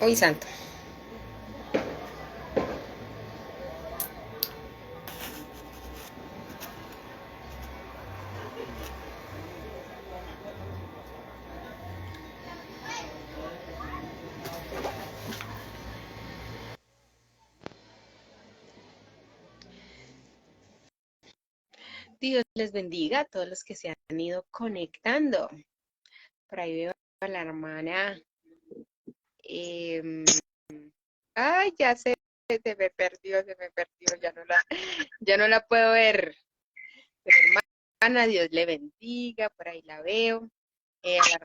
Uy, santo. Dios les bendiga a todos los que se han ido conectando. Por ahí veo a la hermana. eh, Ay, ya sé, se me perdió, ya no la puedo ver. Pero hermana, Dios le bendiga, por ahí la veo. A la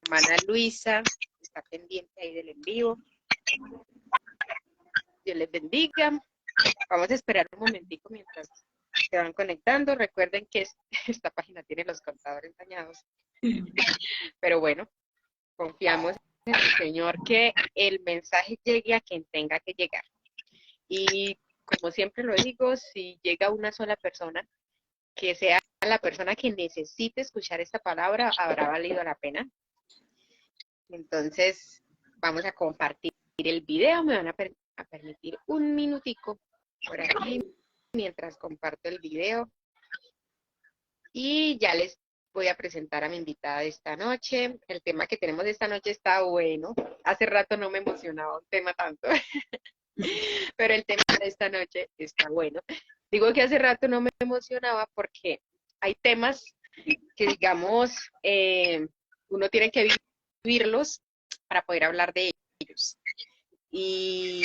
hermana Luisa, está pendiente ahí del en vivo. Dios les bendiga. Vamos a esperar un momentico mientras se van conectando. Recuerden que esta página tiene los contadores dañados. Pero bueno, confiamos en el Señor que el mensaje llegue a quien tenga que llegar. Y como siempre lo digo, si llega una sola persona, que sea la persona que necesite escuchar esta palabra, habrá valido la pena. Entonces, vamos a compartir el video. Me van a permitir un minutico por aquí mientras comparto el video. Y ya les voy a presentar a mi invitada de esta noche. El tema que tenemos de esta noche está bueno. Hace rato no me emocionaba un tema tanto, pero el tema de esta noche está bueno. Digo que hace rato no me emocionaba porque hay temas que, digamos, uno tiene que vivirlos para poder hablar de ellos. Y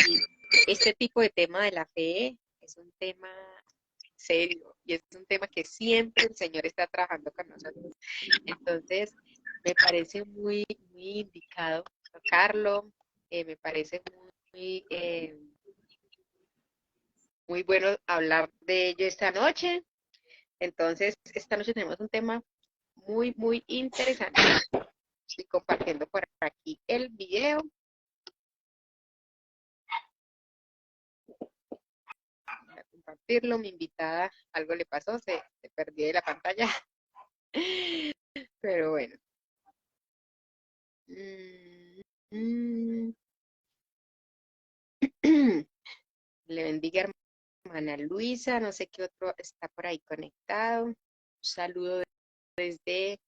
este tipo de tema de la fe es un tema serio y es un tema que siempre el Señor está trabajando con nosotros. Entonces, me parece muy indicado tocarlo, me parece muy bueno hablar de ello esta noche. Entonces, esta noche tenemos un tema muy interesante. Estoy compartiendo por aquí el video. Voy a compartirlo. Mi invitada, algo le pasó, se perdió de la pantalla. Pero bueno. Le bendiga, hermana Luisa. No sé qué otro está por ahí conectado. Un saludo desde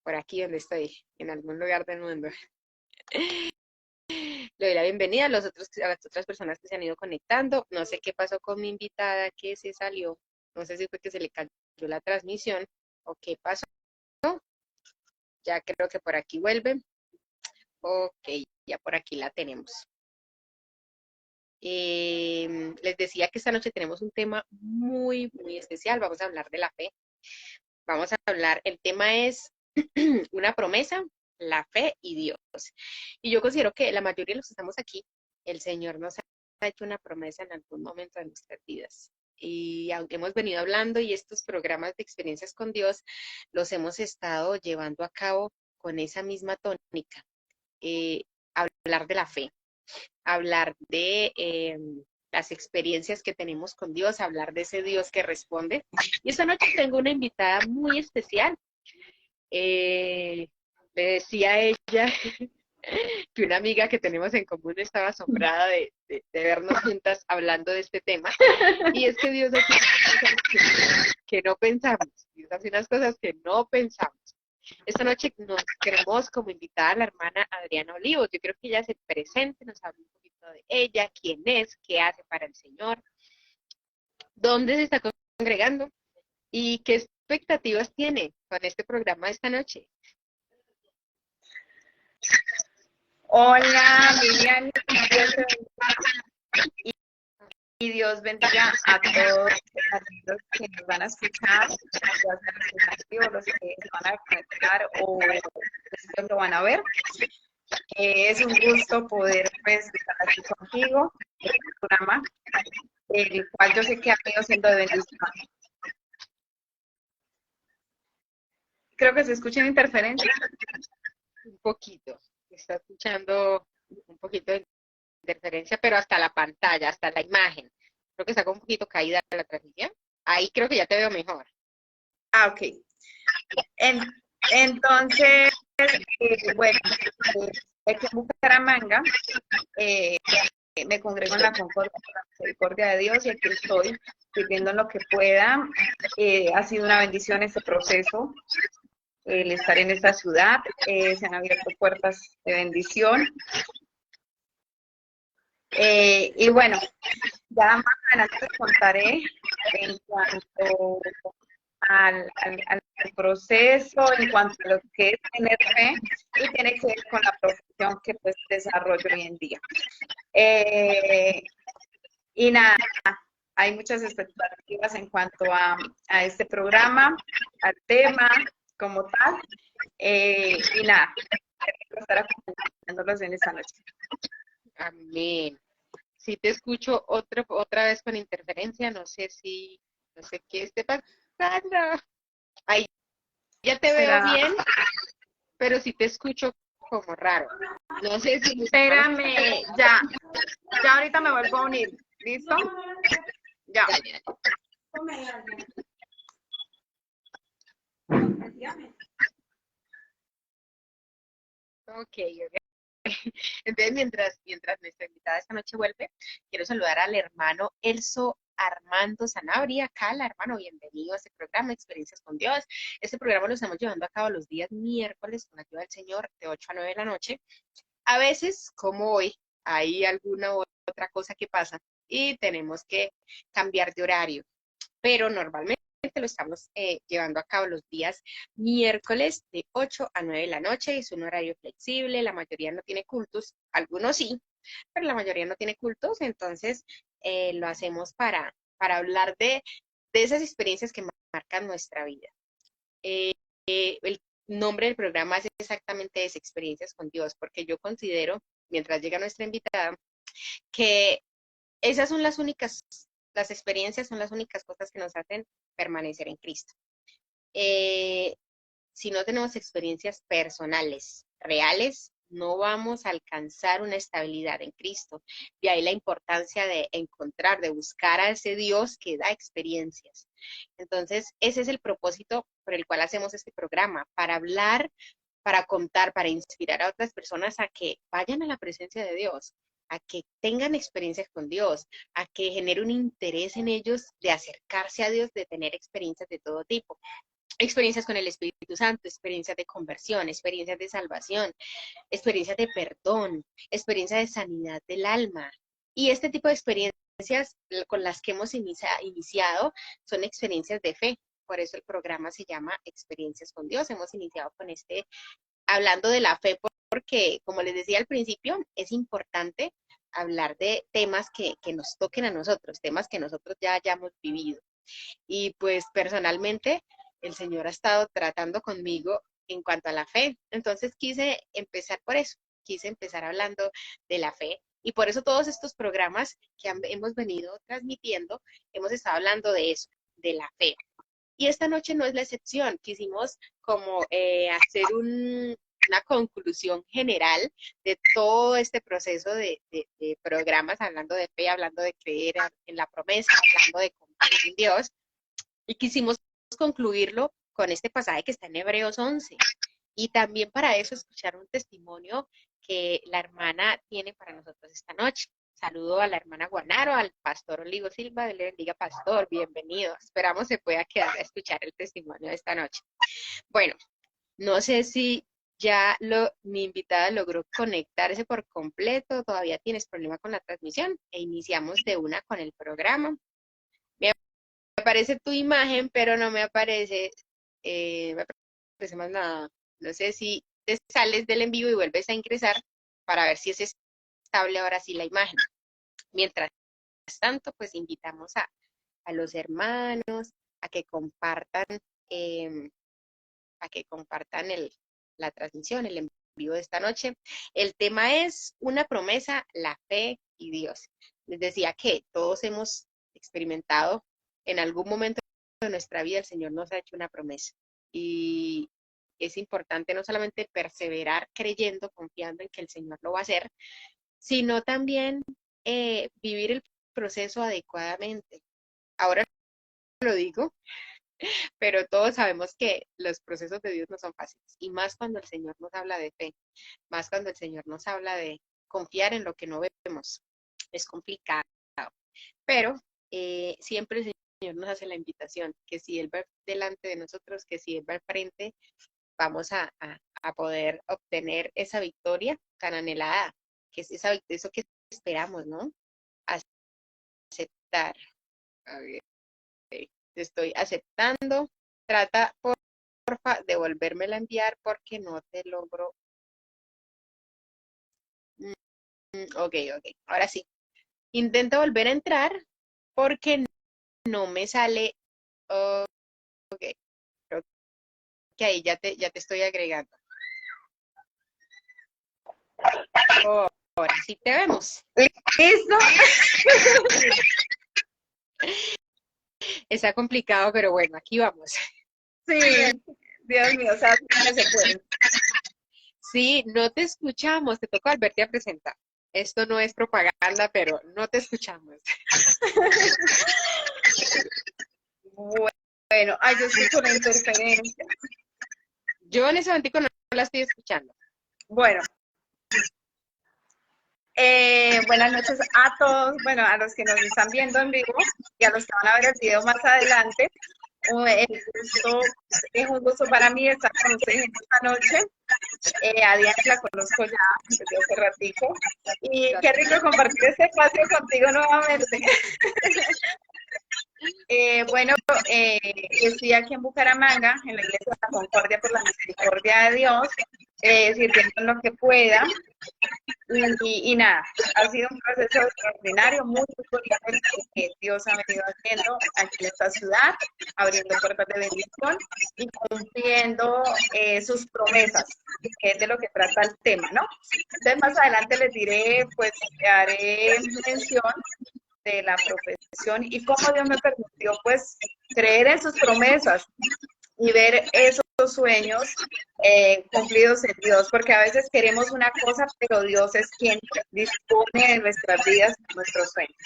por aquí donde estoy, en algún lugar del mundo. Le doy la bienvenida a las otras personas que se han ido conectando. No sé qué pasó con mi invitada que se salió. No sé si fue que se le cayó la transmisión o qué pasó. Ya creo que por aquí vuelve. Ok, ya por aquí la tenemos. Les decía que esta noche tenemos un tema muy especial. Vamos a hablar de la fe. Vamos a hablar, el tema es una promesa, la fe y Dios. Y yo considero que la mayoría de los que estamos aquí, el Señor nos ha hecho una promesa en algún momento de nuestras vidas. Y aunque hemos venido hablando y estos programas de experiencias con Dios los hemos estado llevando a cabo con esa misma tónica, hablar de la fe, hablar de las experiencias que tenemos con Dios, hablar de ese Dios que responde. Y esta noche tengo una invitada muy especial. Le decía a ella que una amiga que tenemos en común estaba asombrada de vernos juntas hablando de este tema. Y es que Dios hace unas cosas que no pensamos. Dios hace unas cosas que no pensamos. Esta noche nos tenemos como invitada a la hermana Adriana Olivos. Yo creo que ella se presente, nos habla un poquito de ella, quién es, qué hace para el Señor, dónde se está congregando y qué expectativas tiene con este programa de esta noche. Hola, Vivian, y Dios bendiga a todos los que nos van a escuchar, ya sea los que se van a conectar o después lo van a ver. Es un gusto poder pues, estar aquí contigo en el programa, el cual yo sé que ha venido siendo de bendición. Creo que se escucha en interferencia. Un poquito, está escuchando un poquito de interferencia, pero hasta la pantalla, hasta la imagen. Creo que está un poquito caída la transmisión. Ahí creo que ya te veo mejor. Ah, ok. Entonces, bueno, Aquí en Bucaramanga me congrego en la Concordia, por la misericordia de Dios, y aquí estoy sirviendo en lo que pueda. Ha sido una bendición este proceso, el estar en esta ciudad. Se han abierto puertas de bendición. Y bueno, ya más adelante les contaré en cuanto al proceso, en cuanto a lo que es tener fe, y tiene que ver con la profesión que pues desarrollo hoy en día. Y nada, hay muchas expectativas en cuanto a este programa, al tema como tal. Y nada, quiero estar acompañándolos en esta noche. Amén. Si te escucho otra vez con interferencia, no sé qué esté pasando. Ahí ya te veo ¿Será? bien, pero sí te escucho como raro. No sé si Espérame, ya ahorita me vuelvo a unir. ¿Listo? Ya. Ok, ok. Entonces, mientras nuestra invitada esta noche vuelve, quiero saludar al hermano Elso Armando Sanabria. Cala, hermano, bienvenido a este programa, Experiencias con Dios. Este programa lo estamos llevando a cabo los días miércoles con la ayuda del Señor, de 8 a 9 de la noche. A veces, como hoy, hay alguna otra cosa que pasa y tenemos que cambiar de horario, pero normalmente lo estamos llevando a cabo los días miércoles de 8 a 9 de la noche. Es un horario flexible, la mayoría no tiene cultos, algunos sí, pero la mayoría no tiene cultos, entonces lo hacemos para hablar de esas experiencias que marcan nuestra vida. El nombre del programa es exactamente ese, Experiencias con Dios, porque yo considero, mientras llega nuestra invitada, que esas son las experiencias son las únicas cosas que nos hacen permanecer en Cristo. Eh, si no tenemos experiencias personales, reales, no vamos a alcanzar una estabilidad en Cristo. De ahí la importancia de encontrar, de buscar a ese Dios que da experiencias. Entonces, ese es el propósito por el cual hacemos este programa, para hablar, para contar, para inspirar a otras personas a que vayan a la presencia de Dios, a que tengan experiencias con Dios, a que genere un interés en ellos de acercarse a Dios, de tener experiencias de todo tipo. Experiencias con el Espíritu Santo, experiencias de conversión, experiencias de salvación, experiencias de perdón, experiencias de sanidad del alma. Y este tipo de experiencias con las que hemos iniciado son experiencias de fe. Por eso el programa se llama Experiencias con Dios. Hemos iniciado con hablando de la fe, porque, como les decía al principio, es importante hablar de temas que nos toquen a nosotros, temas que nosotros ya hayamos vivido. Y pues personalmente el Señor ha estado tratando conmigo en cuanto a la fe. Entonces quise empezar por eso, quise empezar hablando de la fe. Y por eso todos estos programas que hemos venido transmitiendo, hemos estado hablando de eso, de la fe. Y esta noche no es la excepción. Quisimos como hacer una conclusión general de todo este proceso de programas, hablando de fe, hablando de creer en la promesa, hablando de confiar en Dios. Y quisimos concluirlo con este pasaje que está en Hebreos 11. Y también para eso escuchar un testimonio que la hermana tiene para nosotros esta noche. Saludo a la hermana Guanaro, al pastor Olivo Silva, le bendiga pastor, bienvenido. Esperamos se pueda quedar a escuchar el testimonio de esta noche. Bueno, no sé si ya mi invitada logró conectarse por completo, todavía tienes problema con la transmisión e iniciamos de una con el programa. Me aparece tu imagen, pero no me aparece más nada. No sé si te sales del en vivo y vuelves a ingresar para ver si es estable ahora sí la imagen. Mientras tanto, pues invitamos a los hermanos a que compartan, eh, la transmisión, el en vivo de esta noche. El tema es una promesa, la fe y Dios. Les decía que todos hemos experimentado en algún momento de nuestra vida, el Señor nos ha hecho una promesa. Y es importante no solamente perseverar creyendo, confiando en que el Señor lo va a hacer, sino también vivir el proceso adecuadamente. Ahora lo digo, pero todos sabemos que los procesos de Dios no son fáciles, y más cuando el Señor nos habla de fe, más cuando el Señor nos habla de confiar en lo que no vemos. Es complicado, pero siempre el Señor nos hace la invitación, que si Él va delante de nosotros, que si Él va al frente, vamos a poder obtener esa victoria tan anhelada, que es eso que esperamos, ¿no? Aceptar. A ver, te estoy aceptando. Trata, porfa, de volvérmela a enviar porque no te logro. Ok, ok. Ahora sí. Intento volver a entrar porque no me sale. Ok, creo que ahí ya te estoy agregando. Oh, ahora sí te vemos. ¿Listo? Está complicado, pero bueno, aquí vamos. Sí, Dios mío, o sea, que se puede. Sí, no te escuchamos, te toca volverte a presentar. Esto no es propaganda, pero no te escuchamos. Bueno, ay, yo escucho la interferencia. Yo en ese momento no la estoy escuchando. Bueno, buenas noches a todos, bueno, a los que nos están viendo en vivo y a los que van a ver el video más adelante. Es un gusto para mí estar con ustedes esta noche. A Diana la conozco ya desde hace ratico. Y qué rico compartir este espacio contigo nuevamente. Bueno, estoy aquí en Bucaramanga, en la Iglesia de la Concordia por la Misericordia de Dios, sirviendo en lo que pueda. Y nada, ha sido un proceso extraordinario, muy bonito que Dios ha venido haciendo aquí en esta ciudad, abriendo puertas de bendición y cumpliendo sus promesas, que es de lo que trata el tema, ¿no? Entonces más adelante les diré, pues haré mención de la profesión y cómo Dios me permitió, pues, creer en sus promesas y ver esos sueños cumplidos en Dios, porque a veces queremos una cosa, pero Dios es quien dispone de nuestras vidas, nuestros sueños.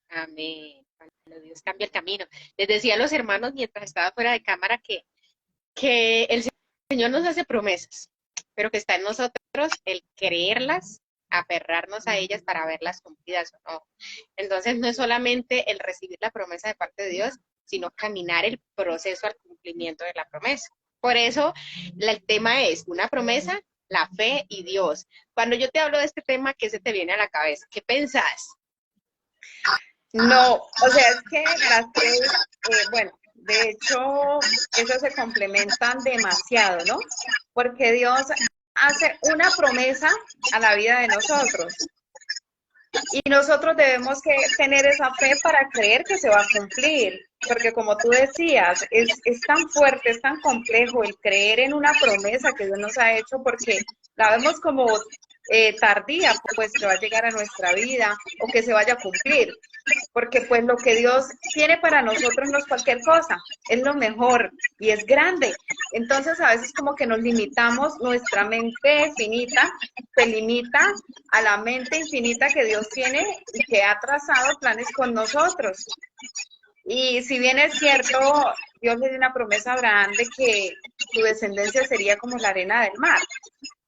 Amén. Cuando Dios cambia el camino. Les decía a los hermanos mientras estaba fuera de cámara que el Señor nos hace promesas, pero que está en nosotros el creerlas, aferrarnos a ellas para verlas cumplidas o no. Entonces no es solamente el recibir la promesa de parte de Dios, sino caminar el proceso al cumplimiento de la promesa. Por eso el tema es una promesa, la fe y Dios. Cuando yo te hablo de este tema, ¿qué se te viene a la cabeza? ¿Qué pensás? No, o sea, es que las tres, bueno, de hecho, esas se complementan demasiado, ¿no? Porque Dios hace una promesa a la vida de nosotros. Y nosotros debemos que tener esa fe para creer que se va a cumplir, porque como tú decías, es tan fuerte, es tan complejo el creer en una promesa que Dios nos ha hecho, porque la vemos como tardía, pues que va a llegar a nuestra vida o que se vaya a cumplir, porque pues lo que Dios tiene para nosotros no es cualquier cosa, es lo mejor y es grande. Entonces a veces como que nos limitamos, nuestra mente finita se limita a la mente infinita que Dios tiene y que ha trazado planes con nosotros. Y si bien es cierto, Dios le dio una promesa a Abraham de que su descendencia sería como la arena del mar.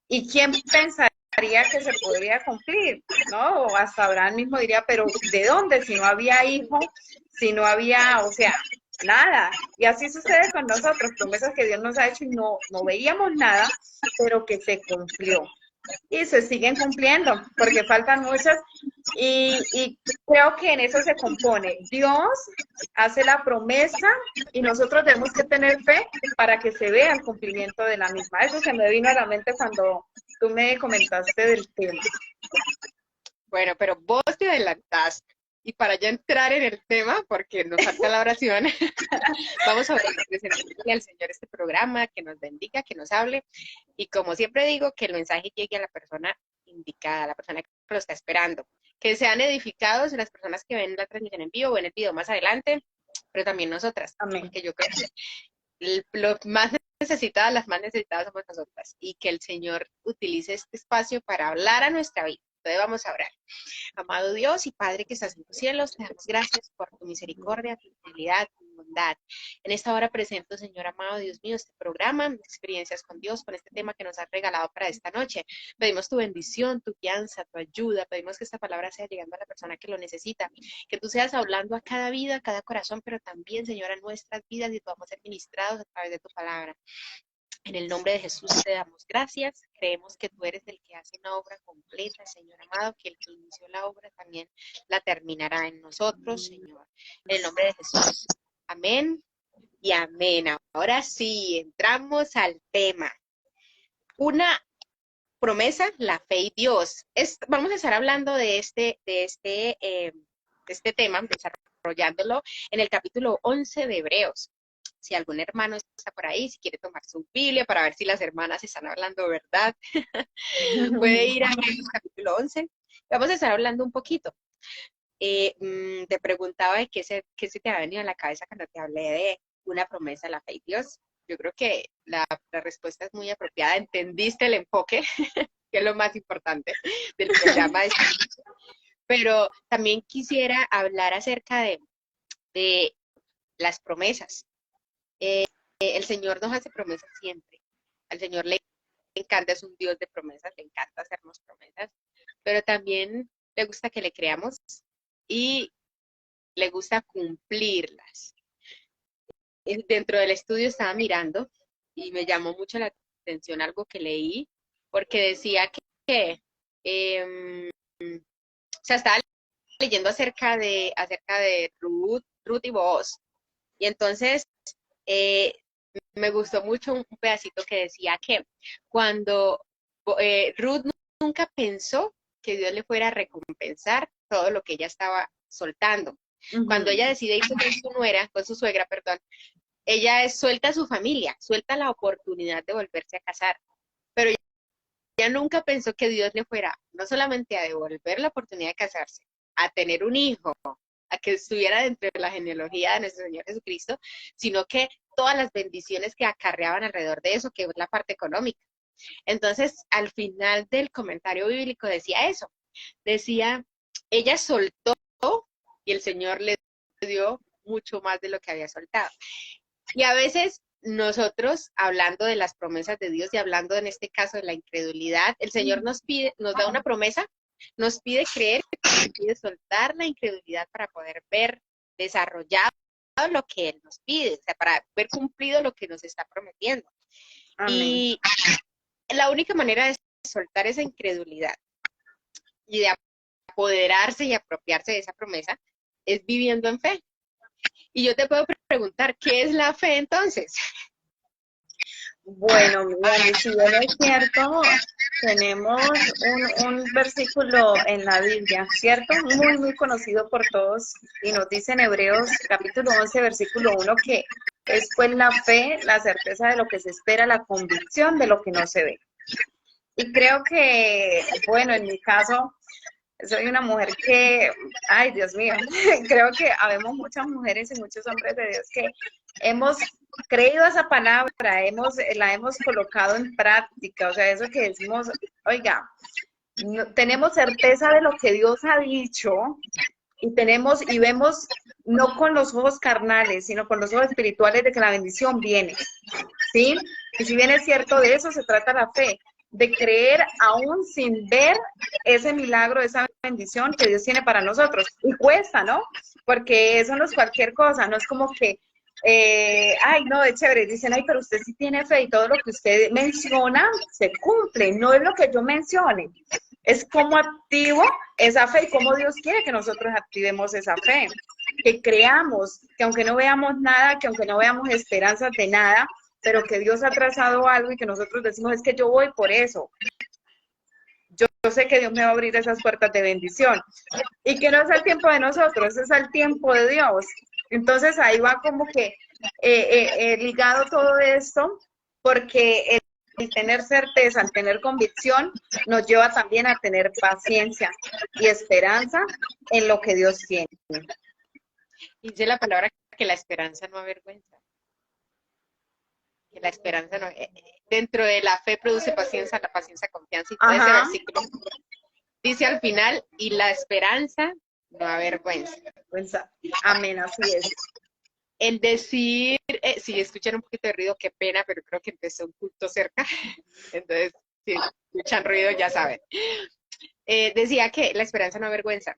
¿Y quién pensaría que se podría cumplir? ¿No? O hasta Abraham mismo diría, pero ¿de dónde? Si no había hijo, si no había, o sea, nada. Y así sucede con nosotros, promesas que Dios nos ha hecho y no veíamos nada, pero que se cumplió. Y se siguen cumpliendo, porque faltan muchas. Y creo que en eso se compone. Dios hace la promesa y nosotros tenemos que tener fe para que se vea el cumplimiento de la misma. Eso se me vino a la mente cuando tú me comentaste del tema. Bueno, pero vos te adelantaste. Y para ya entrar en el tema, porque nos falta la oración, vamos a presentarle al Señor este programa, que nos bendiga, que nos hable. Y como siempre digo, que el mensaje llegue a la persona indicada, a la persona que lo está esperando. Que sean edificados las personas que ven la transmisión en vivo o en el video más adelante, pero también nosotras. Amén. Porque yo creo que lo más necesitadas, las más necesitadas somos nosotras. Y que el Señor utilice este espacio para hablar a nuestra vida. Entonces vamos a orar. Amado Dios y Padre que estás en los cielos, te damos gracias por tu misericordia, tu fidelidad, tu bondad. En esta hora presento, Señor amado, Dios mío, este programa, Experiencias con Dios, con este tema que nos has regalado para esta noche. Pedimos tu bendición, tu guianza, tu ayuda. Pedimos que esta palabra sea llegando a la persona que lo necesita. Que tú seas hablando a cada vida, a cada corazón, pero también, Señor, a nuestras vidas y podamos ser ministrados a través de tu palabra. En el nombre de Jesús te damos gracias. Creemos que tú eres el que hace una obra completa, Señor amado, que el que inició la obra también la terminará en nosotros, Señor. En el nombre de Jesús. Amén y amén. Ahora sí, entramos al tema. Una promesa, la fe y Dios. Vamos a estar hablando de este tema, desarrollándolo en el capítulo 11 de Hebreos. Si algún hermano está por ahí, si quiere tomar su Biblia para ver si las hermanas están hablando verdad, puede ir a Hebreos capítulo 11. Vamos a estar hablando un poquito. Te preguntaba de qué se te ha venido a la cabeza cuando te hablé de una promesa, la fe y Dios. Yo creo que la respuesta es muy apropiada. Entendiste el enfoque, que es lo más importante del programa. Pero también quisiera hablar acerca de las promesas. El Señor nos hace promesas siempre. Al Señor le encanta, es un Dios de promesas, le encanta hacernos promesas, pero también le gusta que le creamos y le gusta cumplirlas. Dentro del estudio estaba mirando y me llamó mucho la atención algo que leí, porque decía o sea, estaba leyendo acerca de Ruth y Boaz, y entonces me gustó mucho un pedacito que decía que cuando Ruth nunca pensó que Dios le fuera a recompensar todo lo que ella estaba soltando. Cuando ella decide ir con su suegra, ella suelta a su familia, suelta la oportunidad de volverse a casar, pero ella nunca pensó que Dios le fuera no solamente a devolver la oportunidad de casarse, a tener un hijo, a que estuviera dentro de la genealogía de nuestro Señor Jesucristo, sino que todas las bendiciones que acarreaban alrededor de eso, que es la parte económica. Entonces, al final del comentario bíblico decía eso, decía, ella soltó y el Señor le dio mucho más de lo que había soltado. Y a veces nosotros, hablando de las promesas de Dios y hablando en este caso de la incredulidad, el Señor nos da una promesa, nos pide creer, nos pide soltar la incredulidad para poder ver desarrollado lo que Él nos pide, o sea, para ver cumplido lo que nos está prometiendo. Amén. Y la única manera de soltar esa incredulidad y de apoderarse y apropiarse de esa promesa es viviendo en fe. Y yo te puedo preguntar, ¿qué es la fe entonces? Bueno, Miriam, si bien es cierto, tenemos un versículo en la Biblia, ¿cierto? Muy, muy conocido por todos, y nos dice en Hebreos capítulo 11, versículo 1, que es pues la fe, la certeza de lo que se espera, la convicción de lo que no se ve. Y creo que, bueno, en mi caso, soy una mujer que, ay, Dios mío, creo que habemos muchas mujeres y muchos hombres de Dios que hemos creído esa palabra, la hemos colocado en práctica, o sea, eso que decimos, oiga, tenemos certeza de lo que Dios ha dicho y vemos no con los ojos carnales, sino con los ojos espirituales de que la bendición viene, ¿sí? Y si bien es cierto, de eso se trata la fe, de creer aún sin ver ese milagro, esa bendición que Dios tiene para nosotros. Y cuesta, ¿no? Porque eso no es cualquier cosa, no es como que, ay, no, es chévere, dicen, ay, pero usted sí tiene fe y todo lo que usted menciona se cumple, no es lo que yo mencione, es cómo activo esa fe y cómo Dios quiere que nosotros activemos esa fe, que creamos, que aunque no veamos nada, que aunque no veamos esperanzas de nada, pero que Dios ha trazado algo y que nosotros decimos, es que yo voy por eso. Yo sé que Dios me va a abrir esas puertas de bendición. Y que no es el tiempo de nosotros, es el tiempo de Dios. Entonces ahí va como que ligado todo esto, porque el tener certeza, el tener convicción, nos lleva también a tener paciencia y esperanza en lo que Dios tiene. Dice la palabra que la esperanza no avergüenza. Que la esperanza no, dentro de la fe produce paciencia, la paciencia confianza, y todo ese versículo dice al final, y la esperanza no avergüenza. Amén, así es. el decir, si escuchan un poquito de ruido, qué pena, pero creo que empezó un culto cerca, entonces si escuchan ruido ya saben. Decía que la esperanza no avergüenza,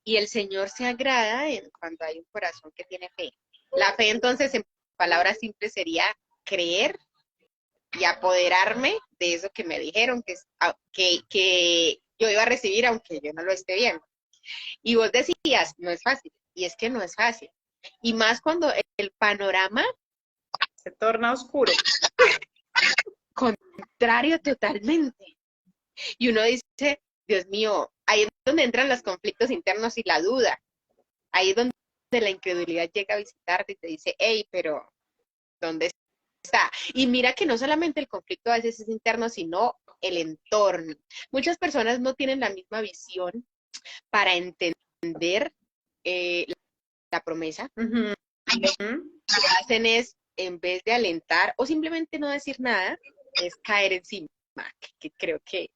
y el Señor se agrada cuando hay un corazón que tiene fe. La fe entonces en palabras simples sería creer y apoderarme de eso que me dijeron que yo iba a recibir aunque yo no lo esté viendo. Y vos decías, no es fácil, y es que no es fácil. Y más cuando el panorama se torna oscuro. Contrario totalmente. Y uno dice, Dios mío, ahí es donde entran los conflictos internos y la duda. Ahí es donde la incredulidad llega a visitarte y te dice, hey, pero ¿dónde está? Y mira que no solamente el conflicto a veces es interno, sino el entorno. Muchas personas no tienen la misma visión para entender la promesa. Uh-huh. Lo que hacen es, en vez de alentar o simplemente no decir nada, es caer encima, que creo que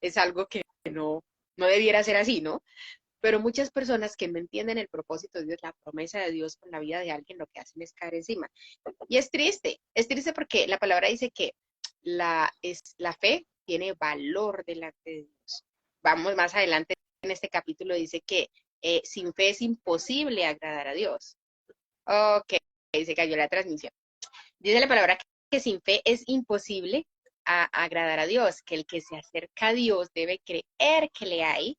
es algo que no debiera ser así, ¿no? Pero muchas personas que no entienden el propósito de Dios, la promesa de Dios con la vida de alguien, lo que hacen es caer encima. Y es triste porque la palabra dice que la fe tiene valor delante de Dios. Vamos más adelante en este capítulo, dice que sin fe es imposible agradar a Dios. Ok, se cayó la transmisión. Dice la palabra que sin fe es imposible agradar a Dios, que el que se acerca a Dios debe creer que le hay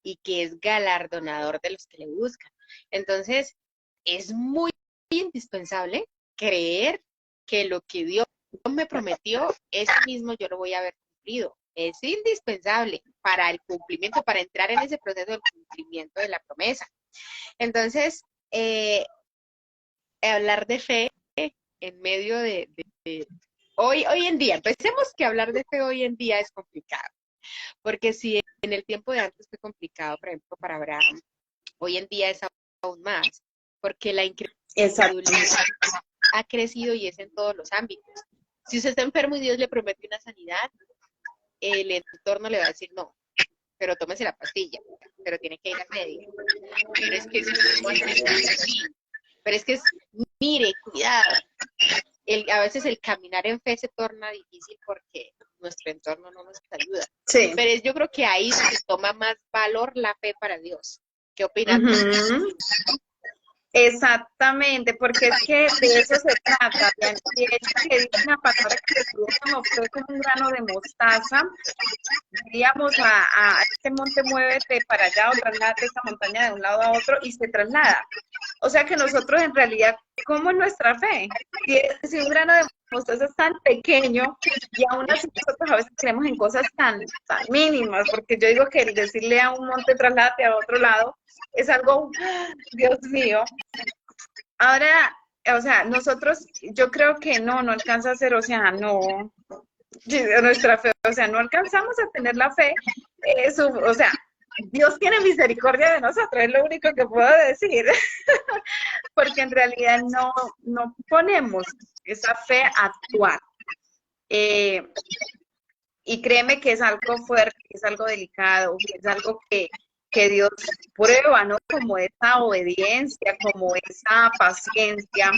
y que es galardonador de los que le buscan. Entonces, es muy indispensable creer que lo que Dios me prometió, eso mismo yo lo voy a ver cumplido. Es indispensable para el cumplimiento, para entrar en ese proceso del cumplimiento de la promesa. Entonces, hablar de fe en medio de hoy en día, empecemos que hablar de fe hoy en día es complicado, porque si en el tiempo de antes fue complicado, por ejemplo, para Abraham, hoy en día es aún más, porque la incredulidad ha crecido y es en todos los ámbitos. Si usted está enfermo y Dios le promete una sanidad, el entorno le va a decir no, pero tómese la pastilla, pero tiene que ir al médico. Pero es que pero es que es, mire, cuidado. A veces el caminar en fe se torna difícil porque nuestro entorno no nos ayuda. Sí. Pero yo creo que ahí se toma más valor la fe para Dios. ¿Qué opinas? Uh-huh. Exactamente, porque es que de eso se trata. De hecho, que dice una palabra que se fue como un grano de mostaza. Diríamos a este monte, muévete para allá o trasládate esta montaña de un lado a otro y se traslada. O sea que nosotros en realidad, ¿cómo es nuestra fe? Si un grano de mostaza es tan pequeño y aún así nosotros a veces creemos en cosas tan mínimas, porque yo digo que el decirle a un monte trasládate a otro lado es algo, Dios mío. Ahora, o sea, nosotros, yo creo que no alcanza a ser, o sea, no, nuestra fe, o sea, no alcanzamos a tener la fe, o sea, Dios tiene misericordia de nosotros, es lo único que puedo decir, porque en realidad no ponemos esa fe a actuar. Y créeme que es algo fuerte, que es algo delicado, que es algo que Dios prueba, ¿no? Como esa obediencia, como esa paciencia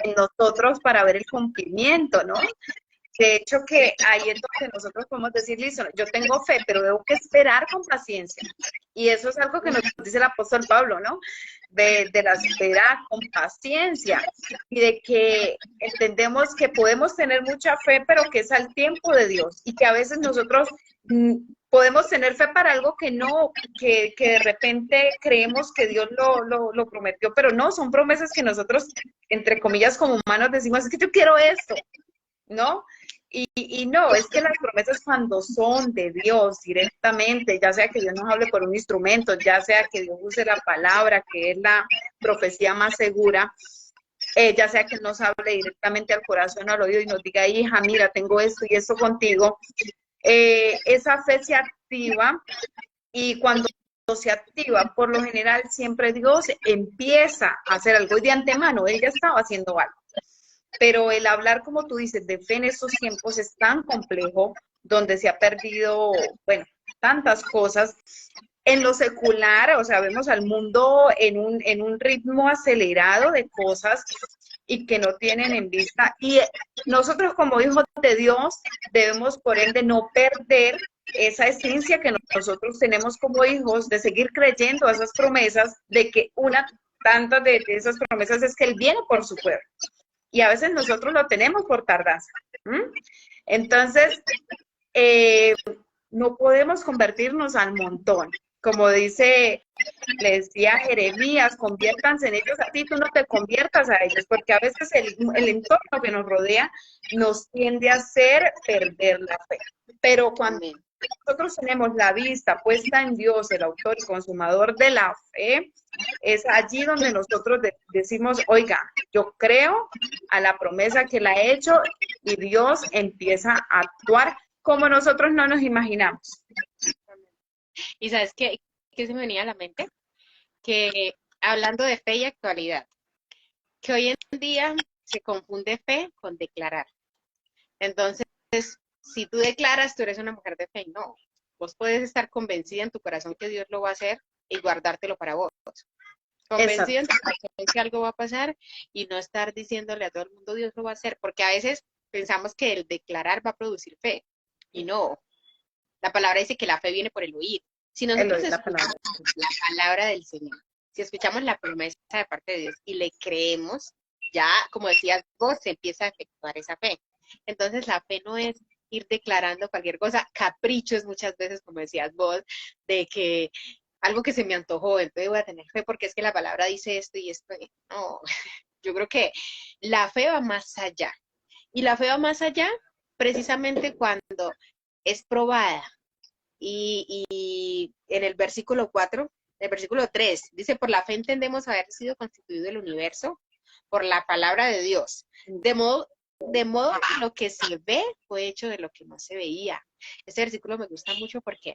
en nosotros para ver el cumplimiento, ¿no? De hecho, que ahí es donde nosotros podemos decir, listo, yo tengo fe, pero debo que esperar con paciencia. Y eso es algo que nos dice el apóstol Pablo, ¿no? De la espera con paciencia y de que entendemos que podemos tener mucha fe, pero que es al tiempo de Dios y que a veces nosotros podemos tener fe para algo que no, que de repente creemos que Dios lo prometió, pero no, son promesas que nosotros, entre comillas, como humanos decimos, es que yo quiero esto, ¿no? Y no, es que las promesas cuando son de Dios directamente, ya sea que Dios nos hable por un instrumento, ya sea que Dios use la palabra, que es la profecía más segura, ya sea que nos hable directamente al corazón, al oído y nos diga, hija, mira, tengo esto y esto contigo, esa fe se activa y cuando se activa, por lo general siempre Dios empieza a hacer algo y de antemano, Él ya estaba haciendo algo. Pero el hablar, como tú dices, de fe en estos tiempos es tan complejo, donde se ha perdido, bueno, tantas cosas. en lo secular, o sea, vemos al mundo en un ritmo acelerado de cosas y que no tienen en vista. Y nosotros como hijos de Dios debemos, por ende, no perder esa esencia que nosotros tenemos como hijos, de seguir creyendo a esas promesas, de que una tantas de esas promesas es que Él viene por su pueblo. Y a veces nosotros lo tenemos por tardanza. Entonces, no podemos convertirnos al montón. Como dice, le decía Jeremías, conviértanse en ellos a ti, tú no te conviertas a ellos, porque a veces el entorno que nos rodea nos tiende a hacer perder la fe. Pero cuando nosotros tenemos la vista puesta en Dios, el autor y consumador de la fe, es allí donde nosotros decimos, oiga, yo creo a la promesa que la he hecho y Dios empieza a actuar como nosotros no nos imaginamos. ¿Y sabes qué se me venía a la mente? Que hablando de fe y actualidad, que hoy en día se confunde fe con declarar. Entonces, si tú declaras, tú eres una mujer de fe. No, vos puedes estar convencida en tu corazón que Dios lo va a hacer y guardártelo para vos. Convencida en tu corazón que algo va a pasar y no estar diciéndole a todo el mundo Dios lo va a hacer, porque a veces pensamos que el declarar va a producir fe y no. La palabra dice que la fe viene por el oír. Si nosotros escuchamos la palabra del Señor, si escuchamos la promesa de parte de Dios y le creemos, ya, como decías vos, se empieza a efectuar esa fe. Entonces, la fe no es ir declarando cualquier cosa, caprichos muchas veces, como decías vos, de que algo que se me antojó, entonces voy a tener fe porque es que la palabra dice esto y esto. No, yo creo que la fe va más allá. Y la fe va más allá precisamente cuando es probada. Y en el versículo 4, el versículo 3, dice, por la fe entendemos haber sido constituido el universo por la palabra de Dios. De modo que lo que se ve fue hecho de lo que no se veía. Este versículo me gusta mucho porque,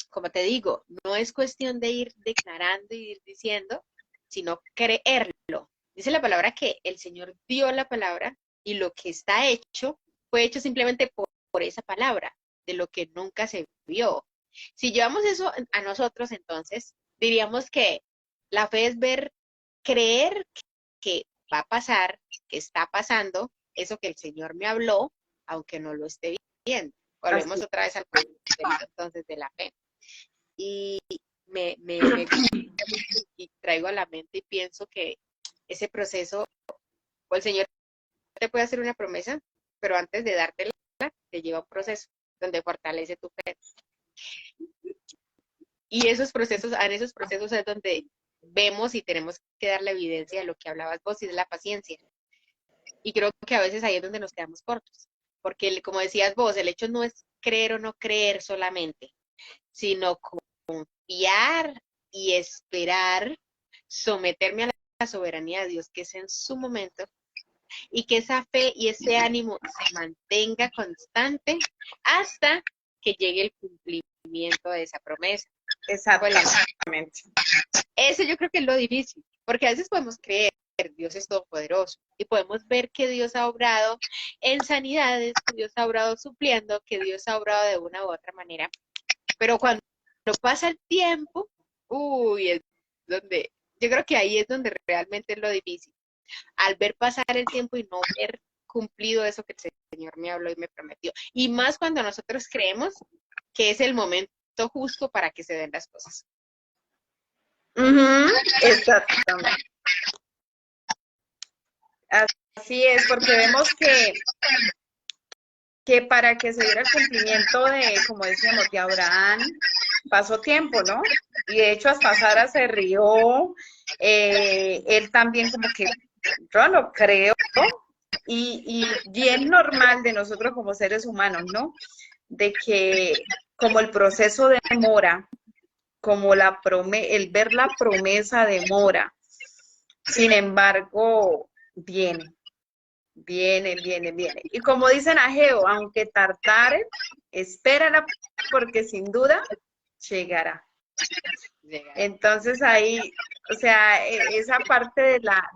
como te digo, no es cuestión de ir declarando y ir diciendo, sino creerlo. Dice la palabra que el Señor dio la palabra y lo que está hecho fue hecho simplemente por esa palabra, de lo que nunca se vio. Si llevamos eso a nosotros, entonces diríamos que la fe es creer que va a pasar, que está pasando, eso que el Señor me habló, aunque no lo esté viendo. Volvemos otra vez al concepto entonces de la fe. Y y traigo a la mente y pienso que ese proceso, o el Señor te puede hacer una promesa, pero antes de dártela, te lleva un proceso donde fortalece tu fe. Y en esos procesos es donde vemos y tenemos que dar la evidencia de lo que hablabas vos y de la paciencia. Y creo que a veces ahí es donde nos quedamos cortos, porque como decías vos, el hecho no es creer o no creer solamente, sino confiar y esperar, someterme a la soberanía de Dios, que es en su momento, y que esa fe y ese ánimo se mantenga constante hasta que llegue el cumplimiento de esa promesa. Exactamente. Eso yo creo que es lo difícil, porque a veces podemos creer que Dios es todopoderoso y podemos ver que Dios ha obrado en sanidades, que Dios ha obrado supliendo, que Dios ha obrado de una u otra manera, pero cuando pasa el tiempo, es donde, yo creo que ahí es donde realmente es lo difícil, al ver pasar el tiempo y no ver cumplido eso que el Señor me habló y me prometió, y más cuando nosotros creemos que es el momento justo para que se den las cosas. Exactamente. Así es, porque vemos que para que se diera el cumplimiento de, como decíamos, de Abraham, pasó tiempo, ¿no? Y de hecho hasta Sara se rió, él también como que, yo no creo, y bien normal de nosotros como seres humanos, ¿no? De que como el proceso demora, como el ver la promesa demora, sin embargo, viene. Y como dicen Ageo, aunque tardare, espérala porque sin duda llegará. Entonces ahí, o sea, esa parte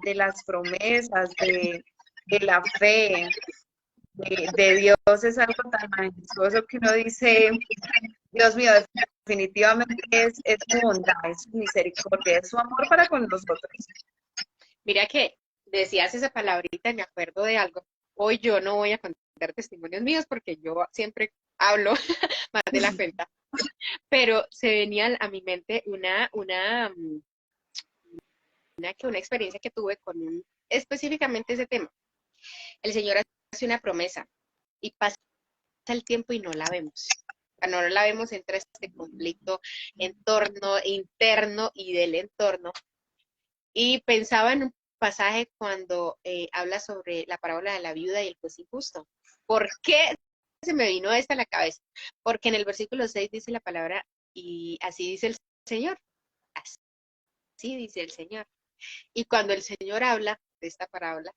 de las promesas, de la fe, de Dios es algo tan majestuoso que uno dice, Dios mío, definitivamente es su bondad, es su misericordia, es su amor para con nosotros. Mira que decías esa palabrita y me acuerdo de algo. Hoy yo no voy a contar testimonios míos porque yo siempre hablo más de la cuenta, pero se venía a mi mente una experiencia que tuve con específicamente ese tema. El Señor hace una promesa y pasa el tiempo y no la vemos. No la vemos entre este conflicto interno y del entorno. Y pensaba en un pasaje cuando habla sobre la parábola de la viuda y el juez injusto. ¿Por qué se me vino esta a la cabeza? Porque en el versículo 6 dice la palabra, y así dice el Señor. Así dice el Señor. Y cuando el Señor habla de esta parábola,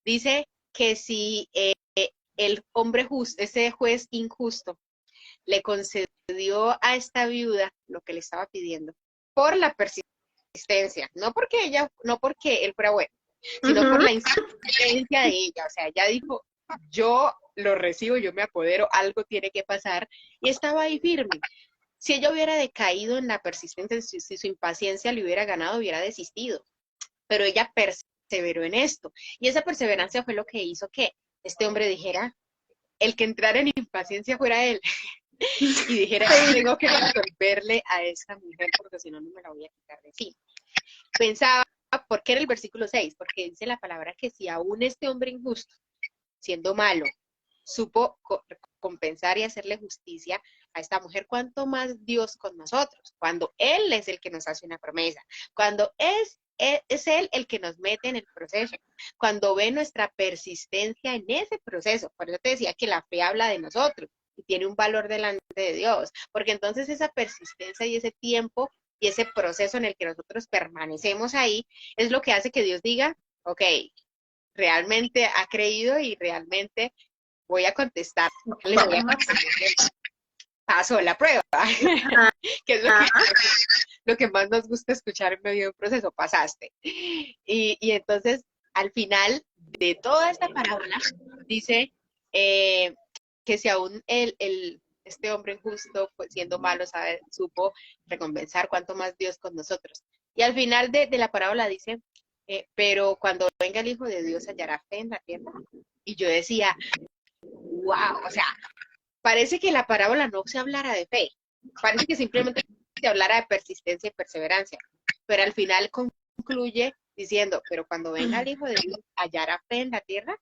dice que si el hombre justo, ese juez injusto, le concedió a esta viuda lo que le estaba pidiendo por la persistencia, no porque él fuera bueno, sino por la insistencia de ella. O sea, ella dijo, yo lo recibo, yo me apodero, algo tiene que pasar, y estaba ahí firme. Si ella hubiera decaído en la persistencia, si su impaciencia le hubiera ganado, hubiera desistido. Pero ella perseveró en esto. Y esa perseverancia fue lo que hizo que este hombre dijera, el que entrara en impaciencia fuera él. Y dijera, tengo que resolverle a esta mujer porque si no, no me la voy a quitar de encima. Pensaba, ¿por qué era el versículo 6? Porque dice la palabra que si aún este hombre injusto, siendo malo, supo compensar y hacerle justicia a esta mujer, ¿cuánto más Dios con nosotros? Cuando Él es el que nos hace una promesa, cuando es Él el que nos mete en el proceso, cuando ve nuestra persistencia en ese proceso. Por eso te decía que la fe habla de nosotros y tiene un valor delante de Dios, porque entonces esa persistencia y ese tiempo y ese proceso en el que nosotros permanecemos ahí es lo que hace que Dios diga, ok, realmente ha creído y realmente voy a contestar, pasó la prueba, que es lo que más nos gusta escuchar en medio de un proceso, pasaste. Y entonces, al final de toda esta parábola, dice que si aún este hombre injusto, pues, siendo malo, supo recompensar, cuánto más Dios con nosotros. Y al final de la parábola dice, pero cuando venga el Hijo de Dios hallará fe en la tierra. Y yo decía, wow, o sea, parece que la parábola no se hablara de fe, parece que simplemente se hablara de persistencia y perseverancia, pero al final concluye diciendo, pero cuando venga el Hijo de Dios, ¿hallará fe en la tierra?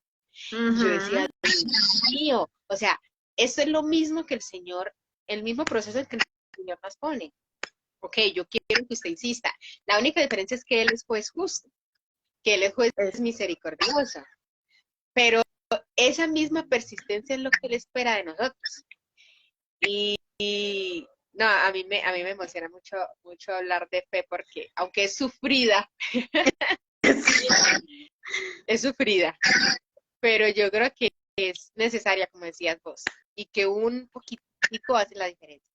Y yo decía, Dios mío, o sea, eso es lo mismo que el mismo proceso en que el Señor nos pone. Ok, yo quiero que usted insista. La única diferencia es que Él es juez justo, que Él es juez misericordioso, pero esa misma persistencia es lo que Él espera de nosotros. Y no, a mí me emociona mucho hablar de fe porque, aunque es sufrida, es sufrida, pero yo creo que es necesaria, como decías vos, y que un poquitico hace la diferencia.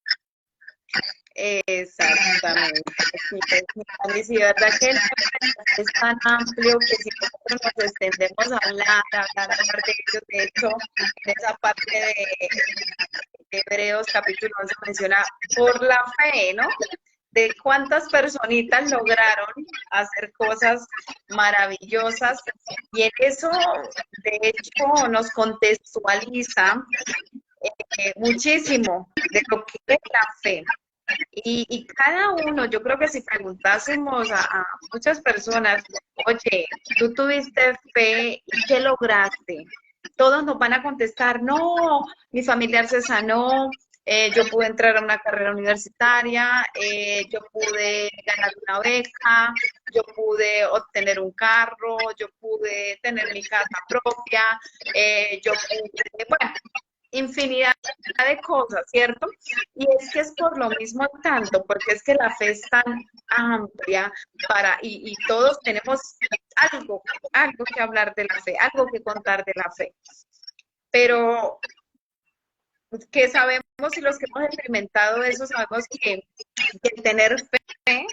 Exactamente. Sí, sí, verdad que el tema es tan amplio que si nosotros nos extendemos a hablar de ello, de hecho, en esa parte de Hebreos capítulo 11 menciona por la fe, ¿no? De cuántas personitas lograron hacer cosas maravillosas y en eso, de hecho, nos contextualiza muchísimo de lo que es la fe. Y cada uno, yo creo que si preguntásemos a muchas personas, oye, tú tuviste fe y ¿qué lograste? Todos nos van a contestar, no, mi familiar se sanó, yo pude entrar a una carrera universitaria, yo pude ganar una beca, yo pude obtener un carro, yo pude tener mi casa propia, yo pude, bueno, infinidad de cosas, ¿cierto? Y es que es por lo mismo tanto, porque es que la fe es tan amplia y todos tenemos algo que hablar de la fe, algo que contar de la fe. Pero que sabemos y los que hemos experimentado eso, sabemos que tener fe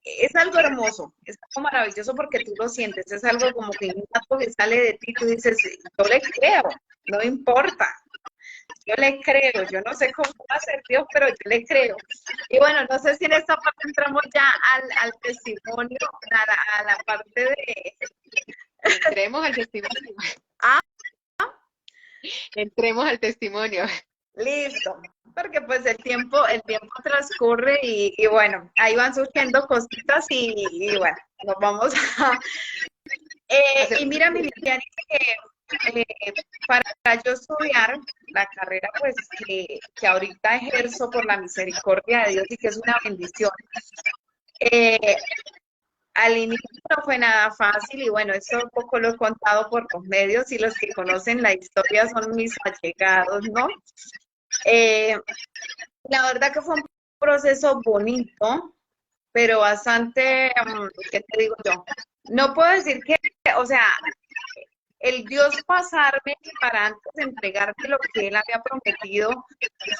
es algo hermoso, es algo maravilloso porque tú lo sientes, es algo como que un dato que sale de ti, tú dices, yo le creo, no importa. yo le creo, yo no sé cómo va a ser Dios, pero yo le creo. Y bueno, no sé si en esta parte entramos ya al testimonio, a la parte de... Entremos al testimonio. Ah, Entremos al testimonio. listo, porque pues el tiempo transcurre y bueno, ahí van surgiendo cositas y bueno, nos vamos a... y mira, mi Vivian, que para yo estudiar la carrera pues que ahorita ejerzo por la misericordia de Dios y que es una bendición, eh, al inicio no fue nada fácil y bueno, eso un poco lo he contado por los medios y los que conocen la historia son mis allegados, ¿no? Eh, la verdad que fue un proceso bonito, pero bastante, ¿qué te digo yo? No puedo decir que, o sea, el Dios pasarme para antes de entregarte lo que Él había prometido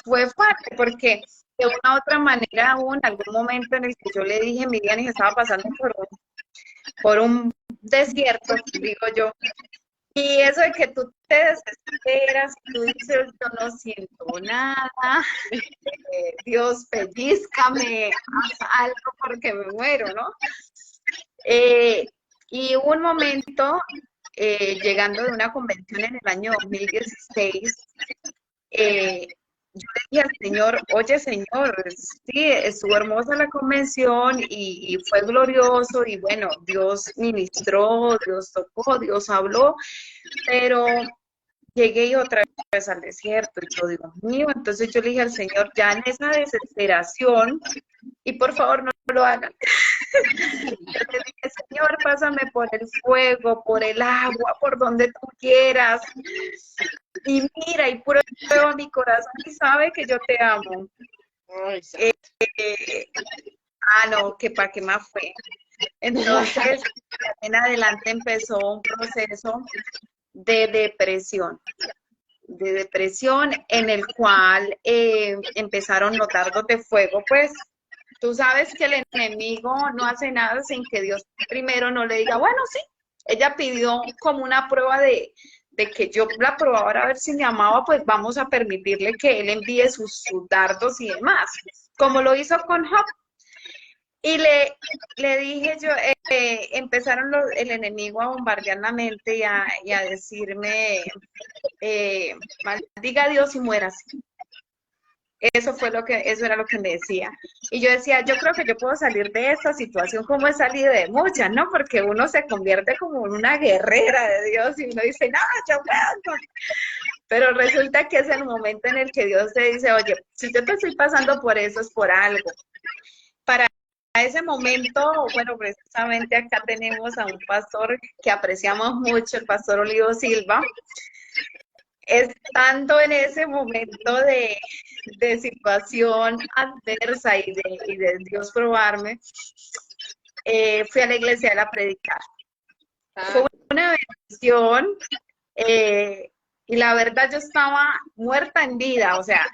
fue fuerte, porque de una u otra manera hubo en algún momento en el que yo le dije, Miriam, que estaba pasando por un desierto, digo yo, y eso de que tú te desesperas, tú dices, yo no siento nada, Dios, pellízcame, haz algo porque me muero, ¿no? Y hubo un momento, llegando de una convención en el año 2016, yo le dije al Señor, oye Señor, sí, estuvo hermosa la convención y fue glorioso y bueno, Dios ministró, Dios tocó, Dios habló, pero llegué y otra vez al desierto y yo, Dios mío, entonces yo le dije al Señor, ya en esa desesperación, y por favor no lo hagan. Yo le dije, Señor, pásame por el fuego, por el agua, por donde tú quieras. Y mira, y prueba mi corazón y sabe que yo te amo. Ay, No, que para qué más fue. Entonces, en adelante empezó un proceso de depresión en el cual empezaron los dardos de fuego, pues tú sabes que el enemigo no hace nada sin que Dios primero no le diga, bueno, sí, ella pidió como una prueba de que yo la probara a ver si me amaba, pues vamos a permitirle que él envíe sus dardos y demás, como lo hizo con Job. Y le dije yo, empezaron el enemigo a bombardear la mente y a decirme, maldiga a Dios y mueras. Eso era lo que me decía. Y yo decía, yo creo que yo puedo salir de esta situación como he salido de muchas, ¿no? Porque uno se convierte como en una guerrera de Dios y uno dice, no, yo puedo. Pero resulta que es el momento en el que Dios te dice, oye, si yo te estoy pasando por eso es por algo. Para ese momento, bueno, precisamente acá tenemos a un pastor que apreciamos mucho, el pastor Olivo Silva. Estando en ese momento de situación adversa y de Dios probarme, fui a la iglesia a predicar. Fue una bendición y la verdad yo estaba muerta en vida, o sea,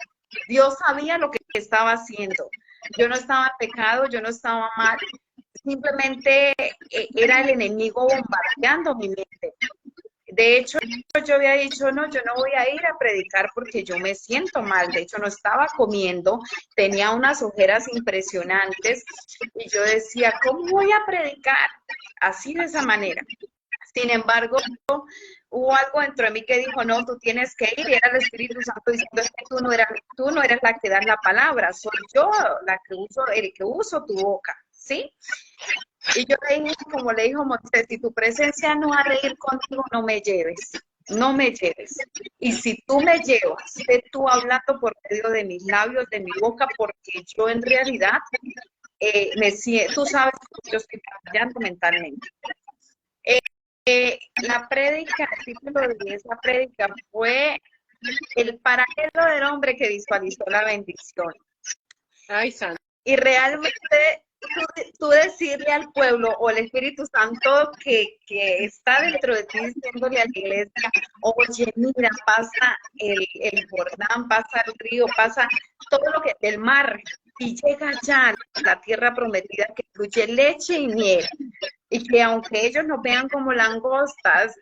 Dios sabía lo que estaba haciendo. Yo no estaba en pecado, yo no estaba mal, simplemente era el enemigo bombardeando mi mente. De hecho, yo había dicho, no, yo no voy a ir a predicar porque yo me siento mal. De hecho, no estaba comiendo, tenía unas ojeras impresionantes y yo decía, ¿cómo voy a predicar? Así de esa manera. Sin embargo, hubo algo dentro de mí que dijo, no, tú tienes que ir, y era el Espíritu Santo diciendo, es que tú no eres la que da la palabra, soy yo la que uso, el que uso tu boca, ¿sí? Y yo le dije, como le dijo Moisés, si tu presencia no ha de ir contigo, no me lleves, no me lleves. Y si tú me llevas, sé tú hablando por medio de mis labios, de mi boca, porque yo en realidad tú sabes que yo estoy fallando mentalmente. La prédica, el título de esa prédica fue el paralelo del hombre que visualizó la bendición. Ay, santo. Y realmente tú decirle al pueblo o el Espíritu Santo que está dentro de ti diciéndole a la iglesia, oye, mira, pasa el Jordán, pasa el río, pasa todo lo que del mar y llega ya a la tierra prometida que fluye leche y miel. Y que aunque ellos nos vean como langostas,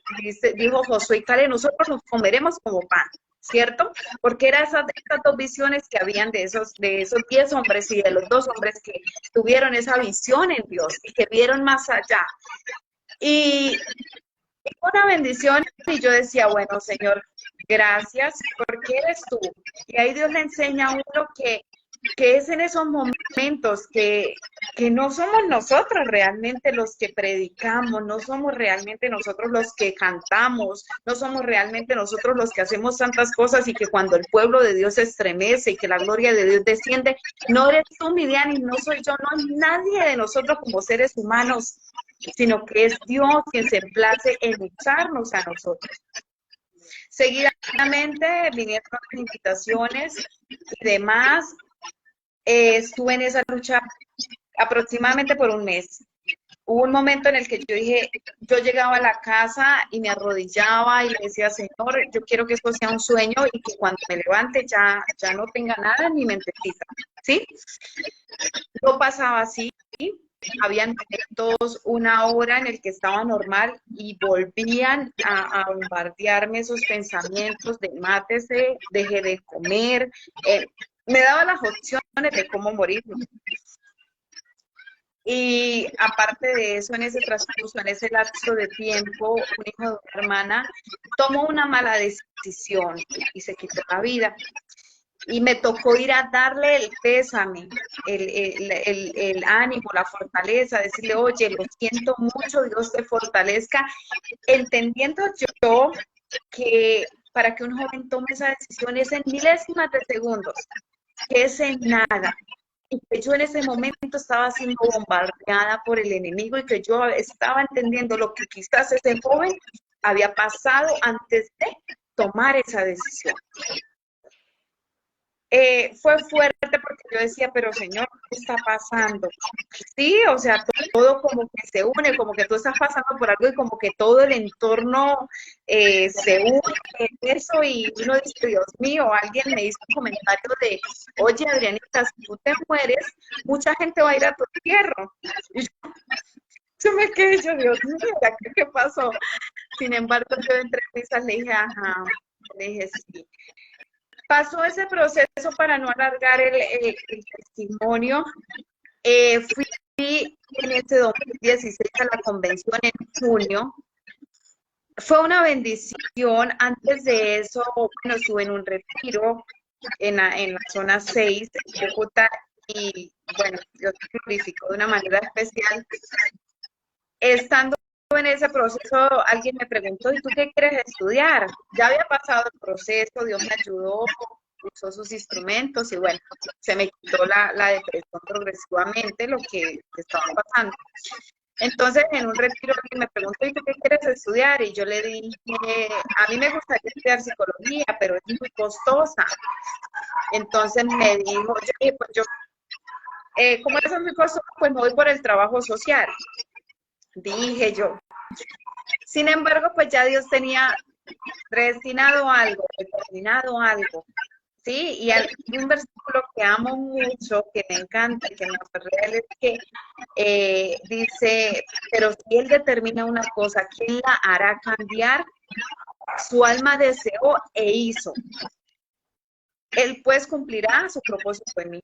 dijo Josué y Caleb, nosotros nos comeremos como pan. ¿cierto? Porque eran esas dos visiones que habían de esos 10 hombres y de los 2 hombres que tuvieron esa visión en Dios y que vieron más allá. Y una bendición y yo decía, bueno, Señor, gracias porque eres tú. Y ahí Dios le enseña a uno que es en esos momentos que no somos nosotros realmente los que predicamos, no somos realmente nosotros los que cantamos, no somos realmente nosotros los que hacemos tantas cosas y que cuando el pueblo de Dios se estremece y que la gloria de Dios desciende, no eres tú, Miriam, y no soy yo, no hay nadie de nosotros como seres humanos, sino que es Dios quien se place en usarnos a nosotros. Seguidamente vinieron las invitaciones y demás. Estuve en esa lucha aproximadamente por un mes. Hubo un momento en el que yo dije, yo llegaba a la casa y me arrodillaba y le decía, Señor, yo quiero que esto sea un sueño y que cuando me levante ya no tenga nada en mi mentecita, ¿sí? No pasaba así, habían momentos, una hora en el que estaba normal y volvían a bombardearme esos pensamientos de mátese, deje de comer, me daba las opciones de cómo morir. Y aparte de eso, en ese transcurso, en ese lapso de tiempo, un hijo de una hermana tomó una mala decisión y se quitó la vida. Y me tocó ir a darle el pésame, el ánimo, la fortaleza, decirle, oye, lo siento mucho, Dios te fortalezca, entendiendo yo que para que un joven tome esa decisión es en milésimas de segundos, que es en nada. Y que yo en ese momento estaba siendo bombardeada por el enemigo y que yo estaba entendiendo lo que quizás ese joven había pasado antes de tomar esa decisión. Fue fuerte porque yo decía, pero Señor, ¿qué está pasando? Sí, o sea, todo como que se une, como que tú estás pasando por algo y como que todo el entorno se une en eso y uno dice, Dios mío, alguien me hizo un comentario de, oye, Adrianita, si tú te mueres, mucha gente va a ir a tu entierro. Y yo me quedé, yo, Dios mío, ¿qué pasó? Sin embargo, yo entre risas le dije, ajá, le dije, sí. Pasó ese proceso para no alargar el testimonio. Fui en ese 2016 a la convención en junio. Fue una bendición. Antes de eso, bueno, estuve en un retiro en la zona 6 de Cúcuta y, bueno, Dios me glorificó de una manera especial. Estando en ese proceso, alguien me preguntó, ¿y tú qué quieres estudiar? Ya había pasado el proceso, Dios me ayudó, usó sus instrumentos y bueno, se me quitó la depresión progresivamente, lo que estaba pasando. Entonces, en un retiro alguien me preguntó, ¿y tú qué quieres estudiar? Y yo le dije, a mí me gustaría estudiar psicología, pero es muy costosa. Entonces me dijo, pues yo, como eso es muy costoso, pues me voy por el trabajo social. Dije yo. Sin embargo, pues ya Dios tenía destinado algo, determinado algo. Sí, y hay un versículo que amo mucho, que me encanta, que me real es que dice, pero si Él determina una cosa, ¿quién la hará cambiar? Su alma deseó e hizo. Él pues cumplirá su propósito en mí.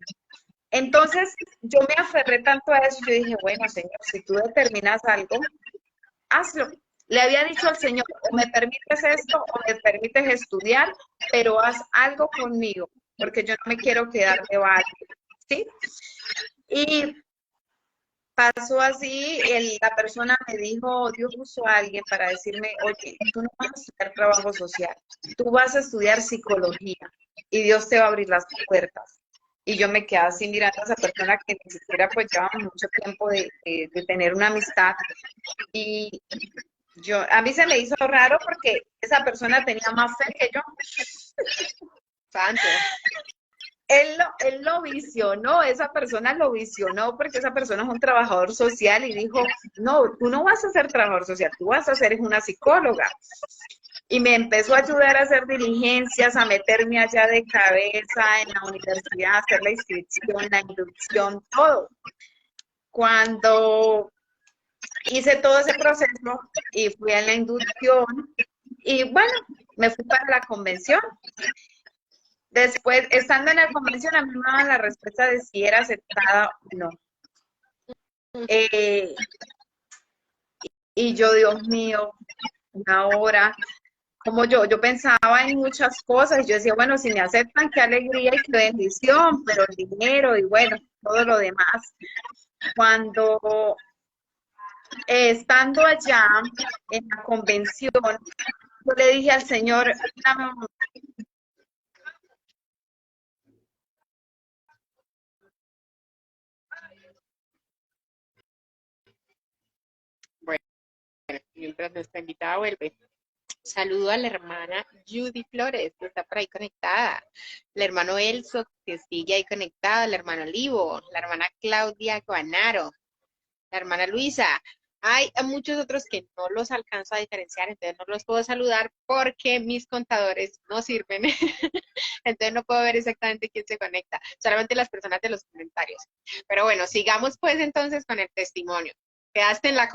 Entonces, yo me aferré tanto a eso, yo dije, bueno, Señor, si tú determinas algo, hazlo. Le había dicho al Señor, o me permites esto o me permites estudiar, pero haz algo conmigo, porque yo no me quiero quedar de balde, ¿sí? Y pasó así, la persona me dijo, Dios usó a alguien para decirme, oye, tú no vas a estudiar trabajo social, tú vas a estudiar psicología y Dios te va a abrir las puertas. Y yo me quedé así mirando a esa persona que ni siquiera pues llevaba mucho tiempo de tener una amistad y a mí se me hizo raro porque esa persona tenía más fe que yo. Santo. Él lo visionó, esa persona lo visionó porque esa persona es un trabajador social y dijo, no, tú no vas a ser trabajador social, tú vas a ser una psicóloga. Y me empezó a ayudar a hacer diligencias, a meterme allá de cabeza en la universidad, a hacer la inscripción, la inducción, todo. Cuando hice todo ese proceso y fui a la inducción Y bueno, me fui para la convención. Después, estando en la convención, a mí me daban la respuesta de si era aceptada o no. Eh, y yo, Dios mío, una hora, como yo pensaba en muchas cosas, yo decía, bueno, si me aceptan, qué alegría y qué bendición, pero el dinero y bueno, todo lo demás. Cuando estando allá en la convención, yo le dije al Señor, dame un Bueno, mientras nuestra invitada vuelve. Saludo a la hermana Judy Flores, que está por ahí conectada. El hermano Elso, que sigue ahí conectado. El hermano Livo. La hermana Claudia Guanaro. La hermana Luisa. Hay muchos otros que no los alcanzo a diferenciar, entonces no los puedo saludar porque mis contadores no sirven. Entonces no puedo ver exactamente quién se conecta, solamente las personas de los comentarios. Pero bueno, sigamos pues entonces con el testimonio. Quedaste en la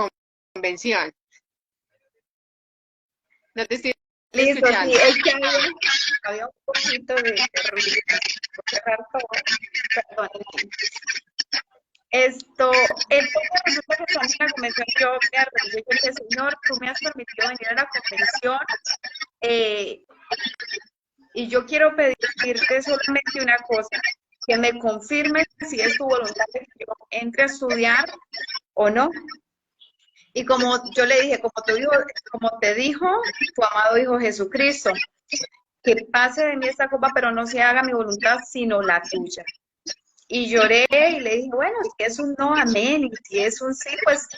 convención. No te estoy listo, sí, escuchando. es que había un poquito de ruido. Voy a cerrar todo. Perdón. Entonces resulta que estando en la convención, yo me arreglé, yo dije, Señor, tú me has permitido venir a la convención, y yo quiero pedirte solamente una cosa, que me confirmes si es tu voluntad de que yo entre a estudiar o no. Y como yo le dije, como te dijo tu amado Hijo Jesucristo, que pase de mí esta copa, pero no se haga mi voluntad, sino la tuya. Y lloré y le dije, bueno, si es un no, amén, y si es un sí, pues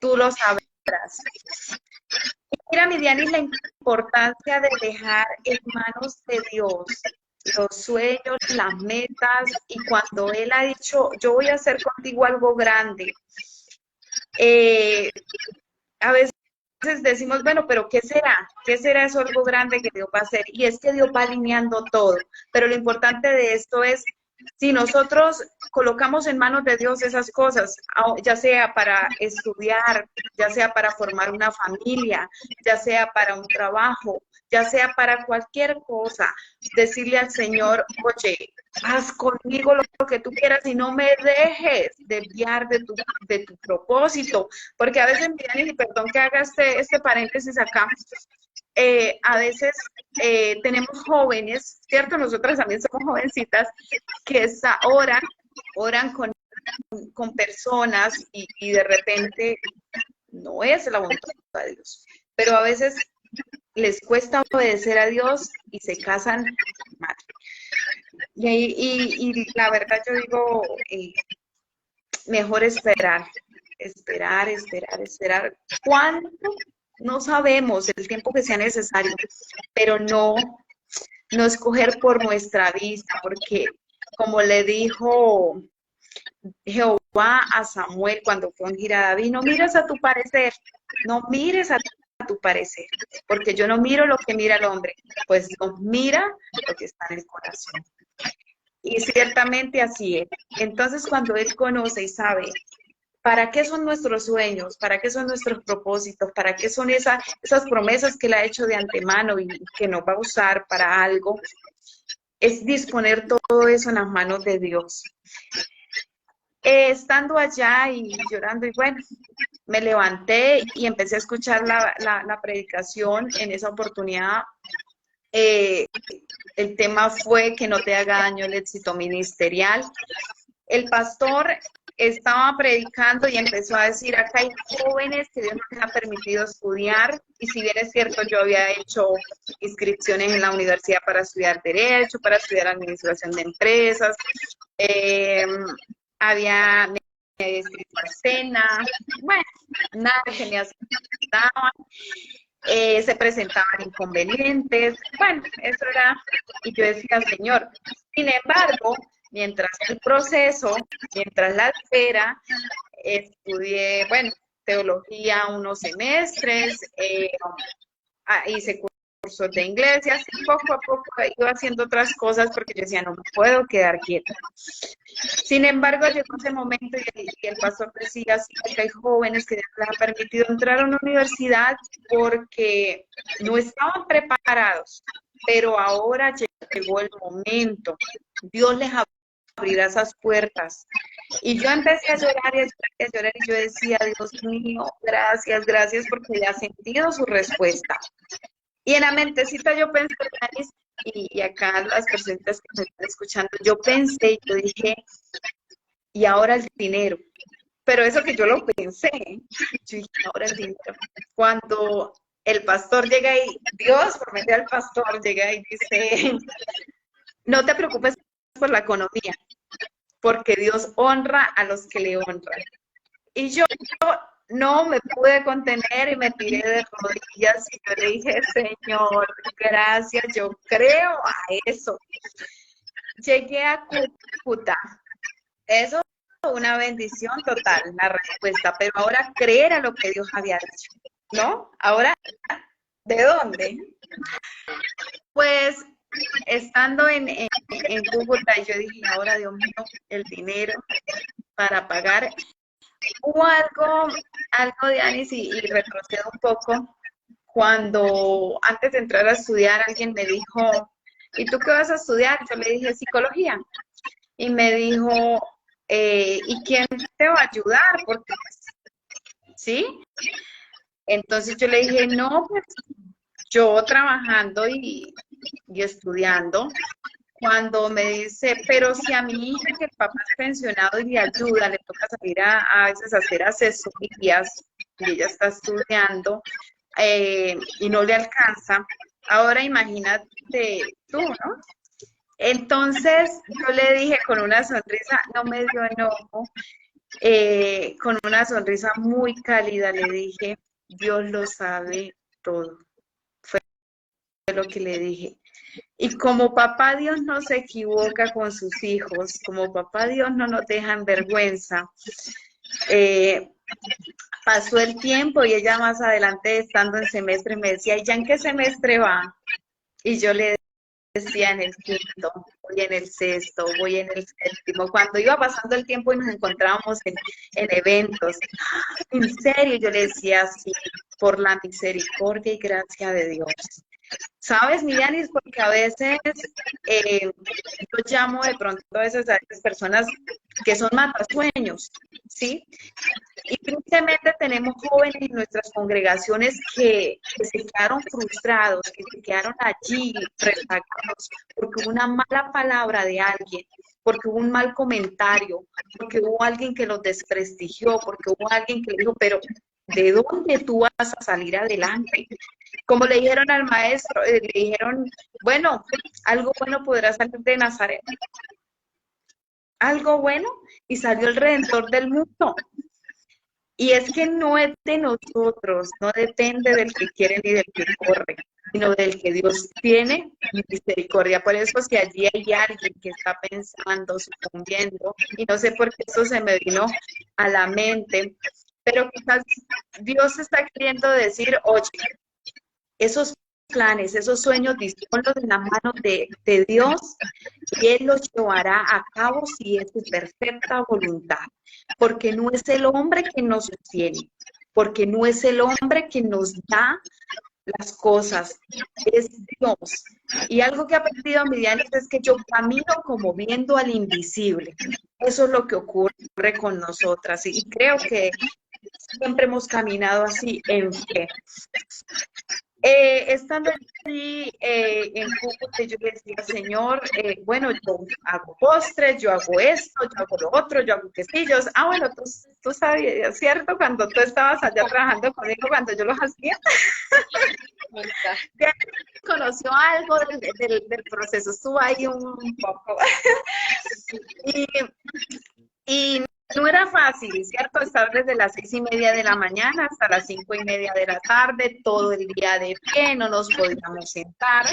tú lo sabrás. Y mira, mi Dianis, la importancia de dejar en manos de Dios los sueños, las metas, y cuando Él ha dicho, yo voy a hacer contigo algo grande, a veces decimos, bueno, pero ¿qué será? ¿Qué será eso algo grande que Dios va a hacer? Y es que Dios va alineando todo. Pero lo importante de esto es, si nosotros colocamos en manos de Dios esas cosas, ya sea para estudiar, ya sea para formar una familia, ya sea para un trabajo, ya sea para cualquier cosa, decirle al Señor, oye, haz conmigo lo que tú quieras y no me dejes desviar de tu propósito, porque a veces, miren, y perdón que haga este paréntesis acá, a veces tenemos jóvenes, ¿cierto? Nosotras también somos jovencitas, que oran con personas y de repente no es la voluntad de Dios, pero a veces les cuesta obedecer a Dios y se casan mal. Y la verdad yo digo, mejor esperar, esperar, esperar, esperar. ¿Cuánto? No sabemos el tiempo que sea necesario, pero no escoger por nuestra vista, porque como le dijo Jehová a Samuel cuando fue a ungir a David, no mires a tu parecer, no mires a tu parecer, porque yo no miro lo que mira el hombre, pues Dios mira lo que está en el corazón. Y ciertamente así es. Entonces, cuando Él conoce y sabe para qué son nuestros sueños, para qué son nuestros propósitos, para qué son esas promesas que Él ha hecho de antemano y que nos va a usar para algo, es disponer todo eso en las manos de Dios. Estando allá y llorando, y bueno, me levanté y empecé a escuchar la predicación en esa oportunidad. El tema fue que no te haga daño el éxito ministerial. El pastor estaba predicando y empezó a decir, acá hay jóvenes que Dios no les ha permitido estudiar, y si bien es cierto, yo había hecho inscripciones en la universidad para estudiar Derecho, para estudiar Administración de Empresas, me había escrito a SENA, bueno, nada que me aceptaban. Se presentaban inconvenientes, bueno, eso era, y yo decía, Señor, sin embargo, mientras el proceso, mientras la espera, estudié, bueno, teología unos semestres, hice cursos de inglés y así poco a poco iba haciendo otras cosas porque yo decía, no me puedo quedar quieta. Sin embargo, llegó ese momento y el pastor decía, sí, que hay jóvenes que Dios les ha permitido entrar a una universidad porque no estaban preparados, pero ahora llegó el momento. Dios les abrirá esas puertas. Y yo empecé a llorar y a llorar y a llorar y yo decía, Dios mío, gracias, gracias porque ya he sentido su respuesta. Y en la mentecita yo pensé, Yanis, y acá las personas que me están escuchando, yo pensé, yo dije, y ahora el dinero. Pero eso que yo lo pensé, yo dije, ahora el dinero. Cuando el pastor llega y, Dios, por medio del pastor, llega y dice, no te preocupes por la economía, porque Dios honra a los que le honran. Y yo no me pude contener y me tiré de rodillas y yo le dije, Señor, gracias, yo creo a eso. Llegué a Cúcuta. Eso fue una bendición total, la respuesta, pero ahora creer a lo que Dios había dicho, ¿no? Ahora, ¿de dónde? Pues estando en Cúcuta, yo dije, ahora Dios mío, el dinero para pagar. Hubo algo de Anis y retrocedo un poco, cuando antes de entrar a estudiar alguien me dijo, ¿y tú qué vas a estudiar? Yo le dije psicología. Y me dijo, ¿y quién te va a ayudar? Porque, ¿sí? Entonces yo le dije, no, pues yo trabajando y estudiando. Cuando me dice, pero si a mi hija, que el papá es pensionado y le ayuda, le toca salir a veces a hacer asesorías y ella está estudiando y no le alcanza, ahora imagínate tú, ¿no? Entonces yo le dije con una sonrisa, no me dio enojo, con una sonrisa muy cálida le dije, Dios lo sabe todo. Fue lo que le dije. Y como papá Dios no se equivoca con sus hijos, como papá Dios no nos deja en vergüenza, pasó el tiempo y ella más adelante estando en semestre me decía, ¿y ya en qué semestre va? Y yo le decía en el quinto, voy en el sexto, voy en el séptimo. Cuando iba pasando el tiempo y nos encontrábamos en eventos, en serio, yo le decía así, por la misericordia y gracia de Dios. ¿Sabes, Millanis? Porque a veces yo llamo de pronto a veces a esas personas que son matasueños, ¿sí? Y tristemente tenemos jóvenes en nuestras congregaciones que se quedaron frustrados, que se quedaron allí rezagados porque hubo una mala palabra de alguien, porque hubo un mal comentario, porque hubo alguien que los desprestigió, porque hubo alguien que dijo, pero ¿de dónde tú vas a salir adelante? Como le dijeron al maestro, le dijeron, bueno, algo bueno podrá salir de Nazaret. Algo bueno, y salió el Redentor del mundo. Y es que no es de nosotros, no depende del que quiere ni del que corre, sino del que Dios tiene misericordia. Por eso, si allí hay alguien que está pensando, sucumbiendo, y no sé por qué esto se me vino a la mente, pero quizás Dios está queriendo decir, oye, esos planes, esos sueños, disponlos en la mano de Dios y Él los llevará a cabo si es su perfecta voluntad. Porque no es el hombre que nos sostiene, porque no es el hombre que nos da las cosas, es Dios. Y algo que he aprendido a medianos es que yo camino como viendo al invisible. Eso es lo que ocurre con nosotras y creo que siempre hemos caminado así en fe. Estando allí en Cúcuta, yo le decía, Señor, bueno, yo hago postres, yo hago esto, yo hago lo otro, yo hago quesillos. Ah, bueno, tú sabías, ¿cierto? Cuando tú estabas allá trabajando conmigo, cuando yo los hacía. Ya conoció algo del proceso, estuvo ahí un poco. y no era fácil, ¿cierto? Estar desde las 6:30 de la mañana hasta las 5:30 de la tarde, todo el día de pie, no nos podíamos sentar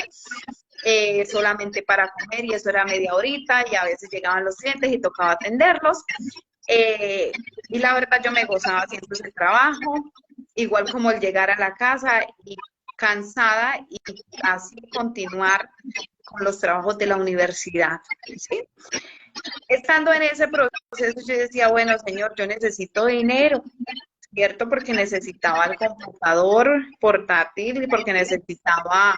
solamente para comer y eso era media horita y a veces llegaban los clientes y tocaba atenderlos. Y la verdad yo me gozaba haciendo ese trabajo, igual como el llegar a la casa y cansada y así continuar con los trabajos de la universidad, ¿sí? Estando en ese proceso, yo decía, bueno, Señor, yo necesito dinero, ¿cierto? Porque necesitaba el computador portátil y porque necesitaba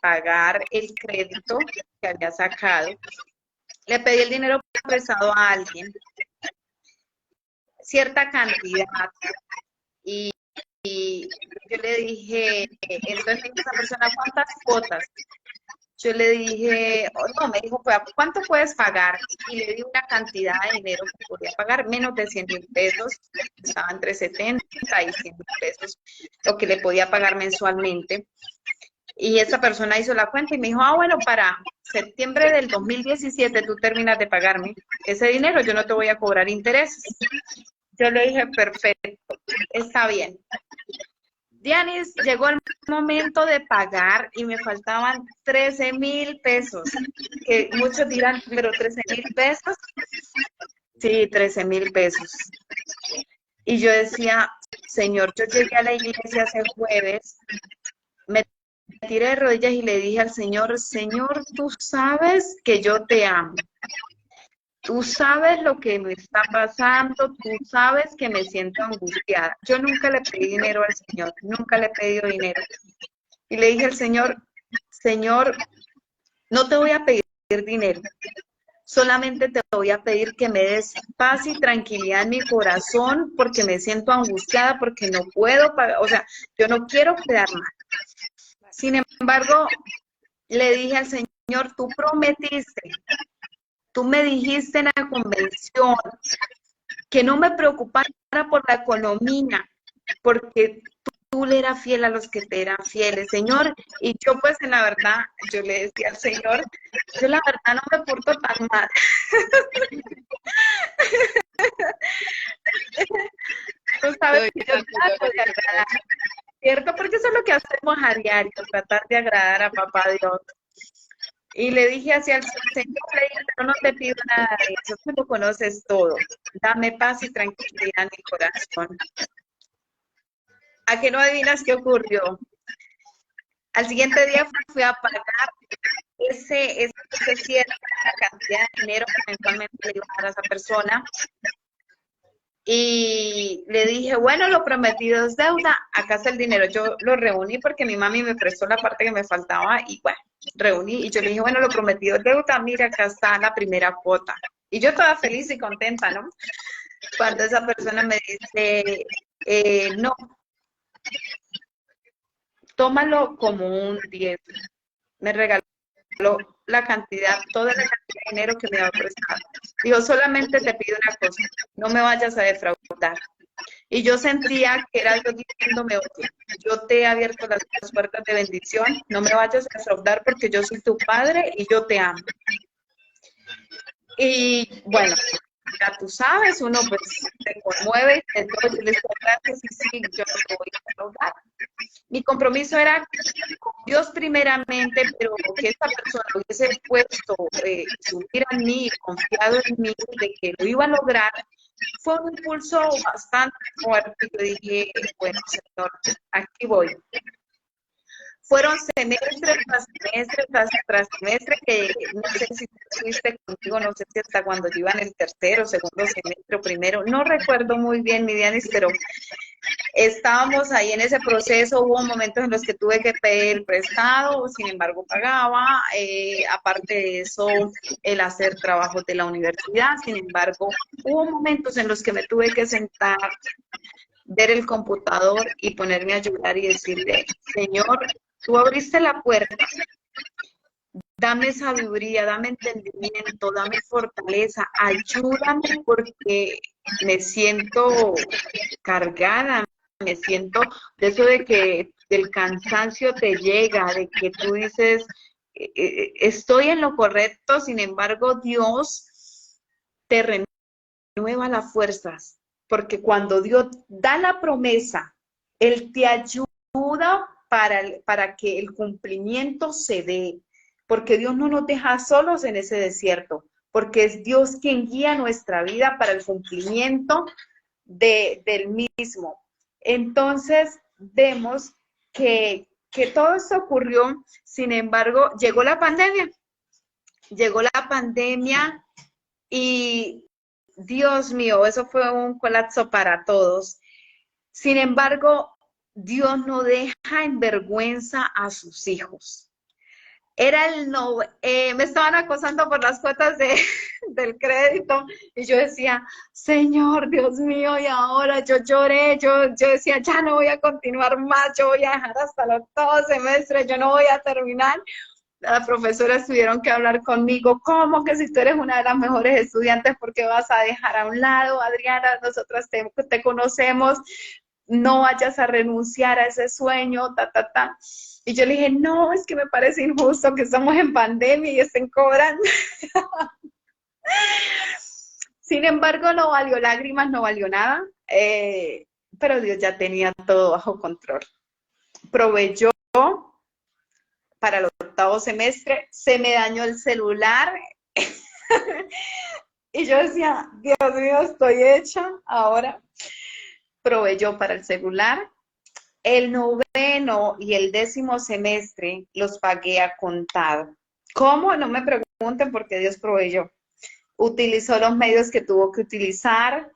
pagar el crédito que había sacado. Le pedí el dinero prestado a alguien, cierta cantidad, y yo le dije, entonces me dijo esa persona, ¿cuántas cuotas? Yo le dije, oh, no, me dijo, ¿cuánto puedes pagar? Y le di una cantidad de dinero que podía pagar, menos de 100.000 pesos, estaba entre 70 y 100.000 pesos, lo que le podía pagar mensualmente. Y esa persona hizo la cuenta y me dijo, ah, bueno, para septiembre del 2017 tú terminas de pagarme ese dinero, yo no te voy a cobrar intereses. Yo le dije, perfecto, está bien. Dianis, llegó el momento de pagar y me faltaban 13.000 pesos, que muchos dirán, pero 13.000 pesos, sí, 13.000 pesos. Y yo decía, Señor, yo llegué a la iglesia ese jueves, me tiré de rodillas y le dije al Señor, Señor, tú sabes que yo te amo. Tú sabes lo que me está pasando, tú sabes que me siento angustiada. Yo nunca le pedí dinero al Señor, nunca le he pedido dinero. Y le dije al Señor, Señor, no te voy a pedir dinero, solamente te voy a pedir que me des paz y tranquilidad en mi corazón porque me siento angustiada, porque no puedo pagar, o sea, yo no quiero quedar mal. Sin embargo, le dije al Señor, tú prometiste, tú me dijiste en la convención que no me preocupara por la economía, porque tú le eras fiel a los que te eran fieles, Señor. Y yo pues en la verdad, yo le decía al Señor, yo la verdad no me porto tan mal. Tú sabes que yo trato de agradar, ¿cierto? Porque eso es lo que hacemos a diario, tratar de agradar a Papá Dios. Y le dije hacia el Señor, pero no te pido nada de eso, tú lo conoces todo. Dame paz y tranquilidad en mi corazón. ¿A qué no adivinas qué ocurrió? Al siguiente día fui a pagar ese cierta cantidad de dinero que eventualmente le iba a dar a esa persona. Y le dije, bueno, lo prometido es deuda, acá está el dinero. Yo lo reuní porque mi mami me prestó la parte que me faltaba y bueno, reuní. Y yo le dije, bueno, lo prometido es deuda, mira, acá está la primera cuota. Y yo toda feliz y contenta, ¿no? Cuando esa persona me dice, no, tómalo como un 10. Me regaló la cantidad, toda la cantidad de dinero que me había prestado. Digo, solamente te pido una cosa, no me vayas a defraudar. Y yo sentía que era Dios diciéndome, oye, yo te he abierto las puertas de bendición, no me vayas a defraudar porque yo soy tu padre y yo te amo. Y bueno, ya tú sabes, uno pues se conmueve, entonces les digo gracias y sí, yo no te voy a defraudar. Mi compromiso era con Dios primeramente, pero que esta persona hubiese puesto su vida en mí, confiado en mí, de que lo iba a lograr, fue un impulso bastante fuerte. Yo dije, bueno, Señor, aquí voy. Fueron semestre tras semestre tras semestre que no sé si estuviste contigo, no sé si hasta cuando yo iba en el tercero, segundo semestre o primero, no recuerdo muy bien, mi Dianis, pero estábamos ahí en ese proceso, hubo momentos en los que tuve que pedir prestado, sin embargo pagaba, aparte de eso, el hacer trabajos de la universidad, sin embargo, hubo momentos en los que me tuve que sentar, ver el computador y ponerme a llorar y decirle, Señor, tú abriste la puerta, dame sabiduría, dame entendimiento, dame fortaleza, ayúdame porque me siento cargada, me siento de eso de que el cansancio te llega, de que tú dices, estoy en lo correcto, sin embargo Dios te renueva las fuerzas, porque cuando Dios da la promesa, Él te ayuda para que el cumplimiento se dé, porque Dios no nos deja solos en ese desierto, porque es Dios quien guía nuestra vida para el cumplimiento del mismo. Entonces, vemos que todo esto ocurrió, sin embargo, llegó la pandemia y Dios mío, eso fue un colapso para todos. Sin embargo, Dios no deja en vergüenza a sus hijos. Era el no, me estaban acosando por las cuotas del crédito y yo decía, Señor, Dios mío, y ahora yo lloré, yo decía, ya no voy a continuar más, yo voy a dejar hasta el octavo semestre, yo no voy a terminar. Las profesoras tuvieron que hablar conmigo, ¿cómo que si tú eres una de las mejores estudiantes, por qué vas a dejar a un lado, Adriana? Nosotras te conocemos, no vayas a renunciar a ese sueño, ta, ta, ta. Y yo le dije, no, es que me parece injusto que estamos en pandemia y estén cobrando. Sin embargo, no valió lágrimas, no valió nada, pero Dios ya tenía todo bajo control. Proveyó para el octavo semestre, se me dañó el celular y yo decía, Dios mío, estoy hecha ahora. Proveyó para el celular. El noveno y el décimo semestre los pagué a contado. ¿Cómo? No me pregunten porque Dios proveyó. Utilizó los medios que tuvo que utilizar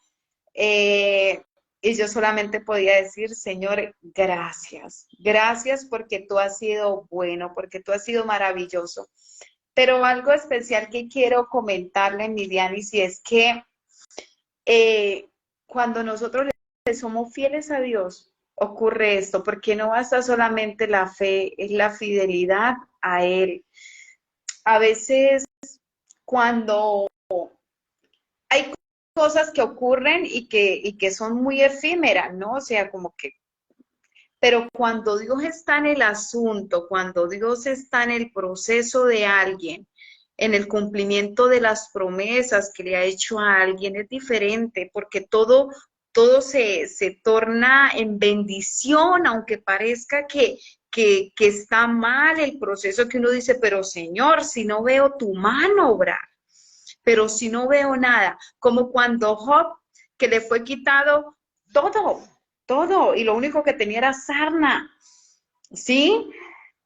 y yo solamente podía decir, Señor, gracias. Gracias porque tú has sido bueno, porque tú has sido maravilloso. Pero algo especial que quiero comentarle, Midianis, y es que cuando nosotros le somos fieles a Dios, ocurre esto, porque no basta solamente la fe, es la fidelidad a Él. A veces cuando hay cosas que ocurren y que son muy efímeras, ¿no? O sea, como que, pero cuando Dios está en el asunto, cuando Dios está en el proceso de alguien, en el cumplimiento de las promesas que le ha hecho a alguien, es diferente, porque todo se torna en bendición, aunque parezca que está mal el proceso, que uno dice, pero Señor, si no veo tu mano obrar, pero si no veo nada, como cuando Job, que le fue quitado todo, y lo único que tenía era sarna, ¿sí?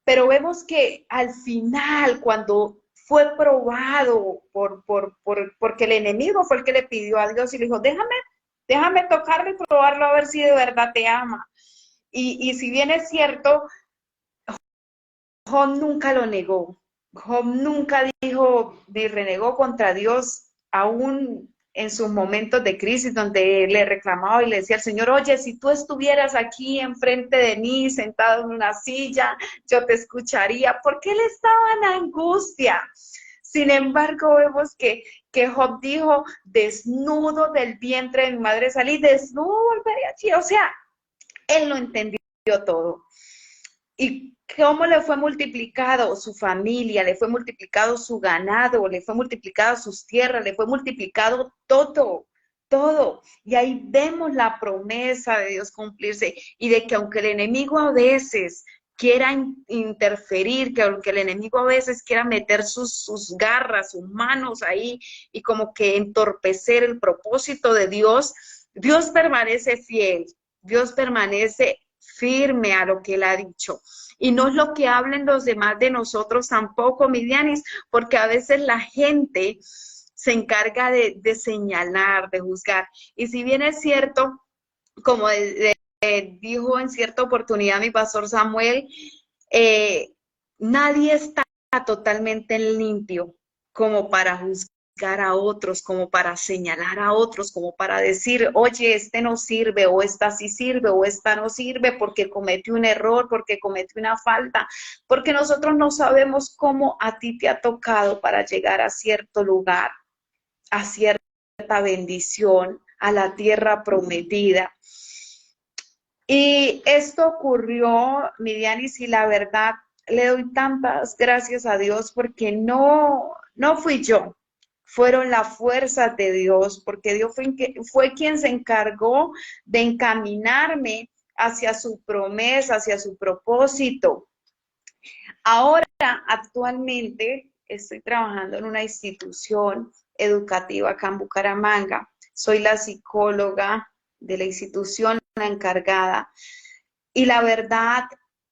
Pero vemos que al final, cuando fue probado porque el enemigo fue el que le pidió a Dios y le dijo, déjame tocarlo y probarlo a ver si de verdad te ama. Y si bien es cierto, Job nunca lo negó. Job nunca dijo ni renegó contra Dios, aún en sus momentos de crisis donde le reclamaba y le decía al Señor, oye, si tú estuvieras aquí enfrente de mí, sentado en una silla, yo te escucharía, porque él estaba en angustia. Sin embargo, vemos que Job dijo, desnudo del vientre de mi madre salí, desnudo volveré allí. O sea, él lo entendió todo. ¿Y cómo le fue multiplicado su familia? Le fue multiplicado su ganado, le fue multiplicado sus tierras, le fue multiplicado todo, todo. Y ahí vemos la promesa de Dios cumplirse y de que aunque el enemigo a veces quiera interferir, que aunque el enemigo a veces quiera meter sus garras, sus manos ahí y como que entorpecer el propósito de Dios, Dios permanece fiel, Dios permanece firme a lo que él ha dicho. Y no es lo que hablen los demás de nosotros tampoco, Midianis, porque a veces la gente se encarga de señalar, de juzgar. Y si bien es cierto, como dijo en cierta oportunidad mi pastor Samuel, nadie está totalmente limpio como para juzgar a otros, como para señalar a otros, como para decir, oye, este no sirve, o esta sí sirve, o esta no sirve porque cometió un error, porque cometió una falta, porque nosotros no sabemos cómo a ti te ha tocado para llegar a cierto lugar, a cierta bendición, a la tierra prometida. Y esto ocurrió, Midianis, y la verdad, le doy tantas gracias a Dios porque no fui yo, fueron las fuerzas de Dios, porque Dios fue quien se encargó de encaminarme hacia su promesa, hacia su propósito. Ahora, actualmente, estoy trabajando en una institución educativa acá en Bucaramanga. Soy la psicóloga de la institución, la encargada. Y la verdad,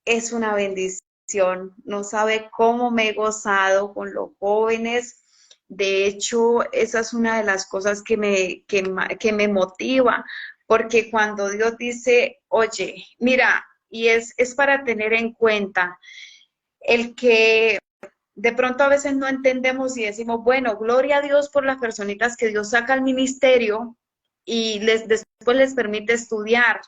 es una bendición. No sabe cómo me he gozado con los jóvenes. De hecho, esa es una de las cosas que me motiva, porque cuando Dios dice, oye, mira, y es para tener en cuenta el que de pronto a veces no entendemos y decimos, bueno, gloria a Dios por las personitas que Dios saca al ministerio y después les permite estudiar,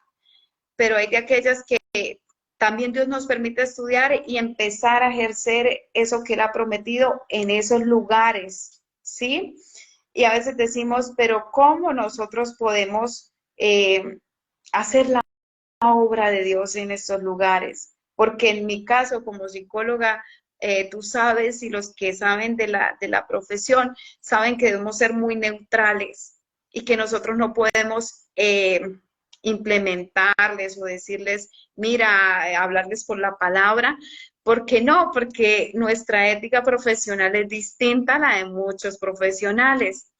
pero hay de aquellas que también Dios nos permite estudiar y empezar a ejercer eso que Él ha prometido en esos lugares, ¿sí? Y a veces decimos, pero ¿cómo nosotros podemos hacer la obra de Dios en estos lugares? Porque en mi caso, como psicóloga, tú sabes y los que saben de la profesión saben que debemos ser muy neutrales y que nosotros no podemos implementarles o decirles, mira, hablarles por la palabra. ¿Por qué no? Porque nuestra ética profesional es distinta a la de muchos profesionales,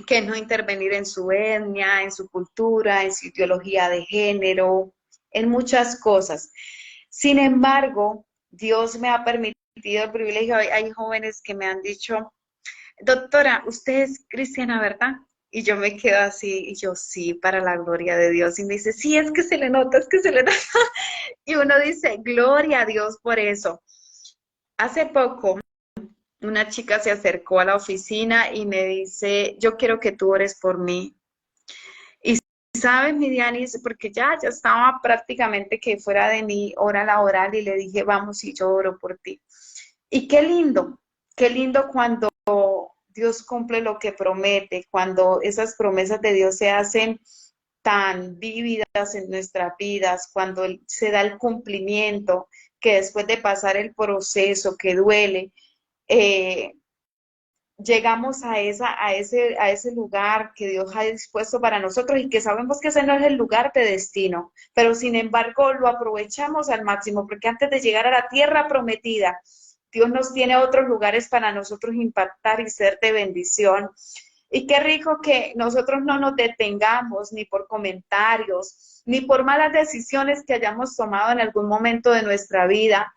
que no intervenir en su etnia, en su cultura, en su ideología de género, en muchas cosas. Sin embargo, Dios me ha permitido el privilegio. Hay jóvenes que me han dicho, doctora, usted es cristiana, ¿verdad? Y yo me quedo así, y yo sí, para la gloria de Dios. Y me dice, sí, es que se le nota, es que se le nota. Y uno dice, gloria a Dios por eso. Hace poco, una chica se acercó a la oficina y me dice, yo quiero que tú ores por mí. Y sabes, mi Dianis, porque ya estaba prácticamente que fuera de mi hora laboral y le dije, vamos y yo oro por ti. Y qué lindo cuando Dios cumple lo que promete, cuando esas promesas de Dios se hacen tan vívidas en nuestras vidas, cuando se da el cumplimiento, que después de pasar el proceso que duele, eh, llegamos a ese lugar que Dios ha dispuesto para nosotros y que sabemos que ese no es el lugar de destino, pero sin embargo lo aprovechamos al máximo, porque antes de llegar a la tierra prometida, Dios nos tiene otros lugares para nosotros impactar y ser de bendición. Y qué rico que nosotros no nos detengamos ni por comentarios, ni por malas decisiones que hayamos tomado en algún momento de nuestra vida,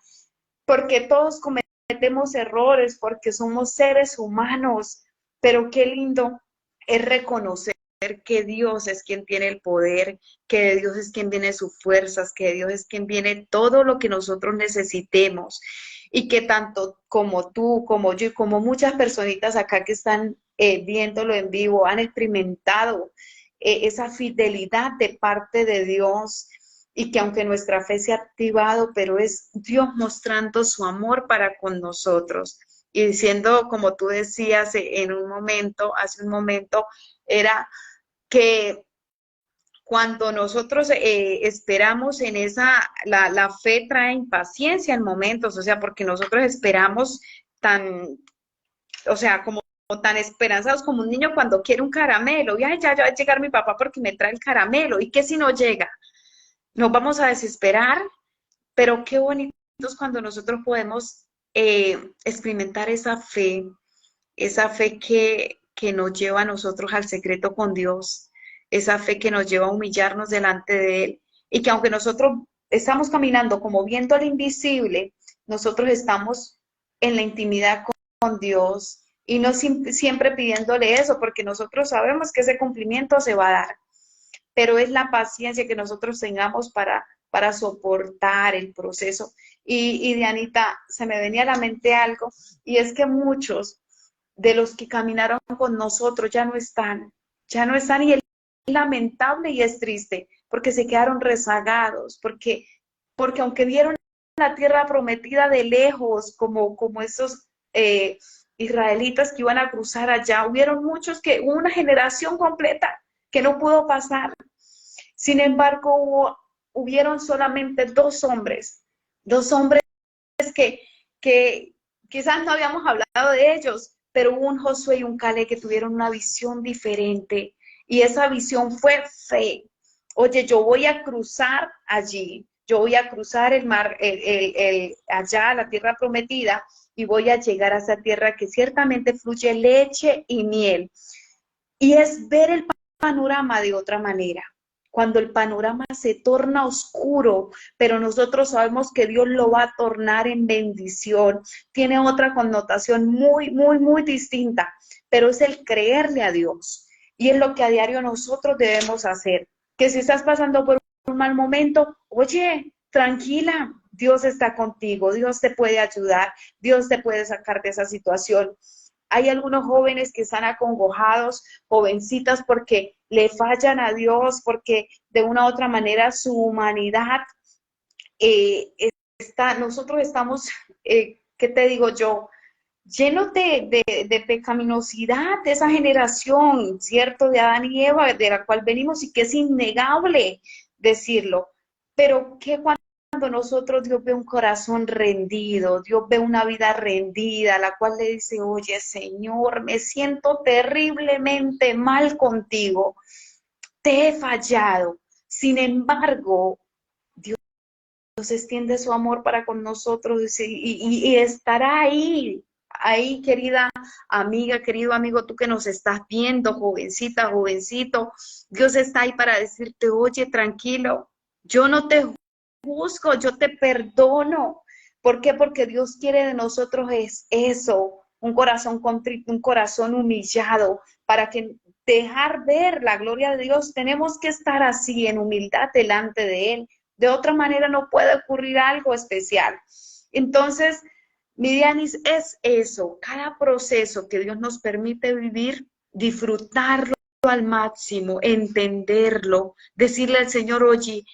porque todos cometemos errores, porque somos seres humanos, pero qué lindo es reconocer que Dios es quien tiene el poder, que de Dios es quien viene sus fuerzas, que de Dios es quien viene todo lo que nosotros necesitemos y que tanto como tú, como yo y como muchas personitas acá que están viéndolo en vivo han experimentado esa fidelidad de parte de Dios y que aunque nuestra fe se ha activado, pero es Dios mostrando su amor para con nosotros y diciendo, como tú decías en un momento, hace un momento, era que cuando nosotros esperamos en esa, la fe trae impaciencia en momentos, o sea, porque nosotros esperamos tan, o sea, como tan esperanzados como un niño cuando quiere un caramelo, y ay, ya va a llegar mi papá porque me trae el caramelo, y qué si no llega, nos vamos a desesperar, pero qué bonito es cuando nosotros podemos experimentar esa fe que nos lleva a nosotros al secreto con Dios, esa fe que nos lleva a humillarnos delante de Él, y que aunque nosotros estamos caminando como viendo al invisible, nosotros estamos en la intimidad con Dios y no siempre pidiéndole eso, porque nosotros sabemos que ese cumplimiento se va a dar, pero es la paciencia que nosotros tengamos para soportar el proceso. Y Dianita, se me venía a la mente algo, y es que muchos de los que caminaron con nosotros ya no están, y es lamentable y es triste, porque se quedaron rezagados, porque aunque vieron la tierra prometida de lejos, como esos israelitas que iban a cruzar allá, hubieron muchos hubo una generación completa que no pudo pasar. Sin embargo, hubieron solamente dos hombres que quizás no habíamos hablado de ellos, pero hubo un Josué y un Caleb que tuvieron una visión diferente, y esa visión fue fe. Oye, yo voy a cruzar allí, yo voy a cruzar el mar, allá, la tierra prometida, y voy a llegar a esa tierra que ciertamente fluye leche y miel. Y es ver el panorama de otra manera. cuando el panorama se torna oscuro, pero nosotros sabemos que Dios lo va a tornar en bendición. Tiene otra connotación muy, muy, muy distinta, pero es el creerle a Dios. Y es lo que a diario nosotros debemos hacer. Que si estás pasando por un mal momento, oye, tranquila, Dios está contigo, Dios te puede ayudar, Dios te puede sacar de esa situación. Hay algunos jóvenes que están acongojados, jovencitas, porque le fallan a Dios, porque de una u otra manera su humanidad eh, nosotros estamos, ¿qué te digo yo? Llenos de pecaminosidad de esa generación, ¿cierto? De Adán y Eva, de la cual venimos y que es innegable decirlo. Pero que cuando nosotros, Dios ve un corazón rendido, Dios ve una vida rendida, la cual le dice, oye, Señor, me siento terriblemente mal contigo, te he fallado. Sin embargo, Dios extiende su amor para con nosotros y estará ahí, querida amiga, querido amigo, tú que nos estás viendo, jovencita, jovencito, Dios está ahí para decirte, oye, tranquilo, yo no te juzgo, yo te perdono. ¿Por qué? Porque Dios quiere de nosotros es eso, un corazón contrito, un corazón humillado, para que dejar ver la gloria de Dios, tenemos que estar así en humildad delante de Él. De otra manera no puede ocurrir algo especial. Entonces, mi Dianis, es eso, cada proceso que Dios nos permite vivir, disfrutarlo al máximo, entenderlo, decirle al Señor, oye,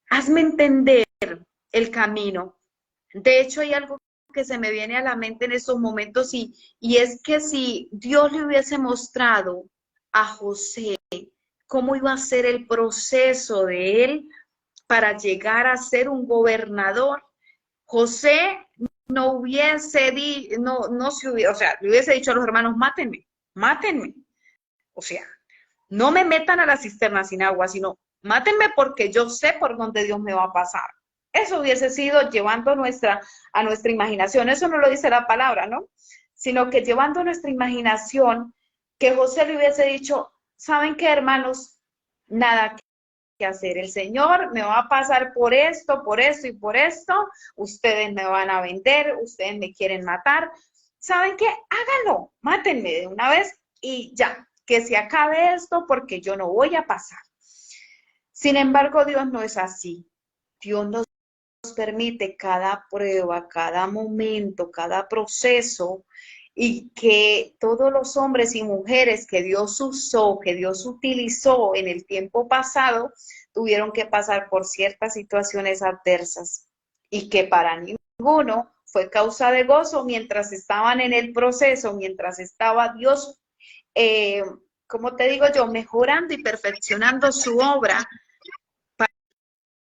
hazme entender el camino. De hecho, hay algo que se me viene a la mente en estos momentos y es que si Dios le hubiese mostrado a José cómo iba a ser el proceso de él para llegar a ser un gobernador, José no hubiese no se hubiese, o sea, le hubiese dicho a los hermanos, mátenme, mátenme. O sea, no me metan a la cisterna sin agua, sino mátenme porque yo sé por dónde Dios me va a pasar. Eso hubiese sido llevando a nuestra imaginación. Eso no lo dice la palabra, ¿no? Sino que llevando a nuestra imaginación, que José le hubiese dicho, ¿saben qué, hermanos? Nada que hacer. El Señor me va a pasar por esto y por esto. Ustedes me van a vender, ustedes me quieren matar. ¿Saben qué? Háganlo, mátenme de una vez y ya, que se acabe esto porque yo no voy a pasar. Sin embargo, Dios no es así. Dios nos permite cada prueba, cada momento, cada proceso y que todos los hombres y mujeres que Dios usó, que Dios utilizó en el tiempo pasado, tuvieron que pasar por ciertas situaciones adversas y que para ninguno fue causa de gozo mientras estaban en el proceso, mientras estaba Dios, como te digo yo, mejorando y perfeccionando su obra.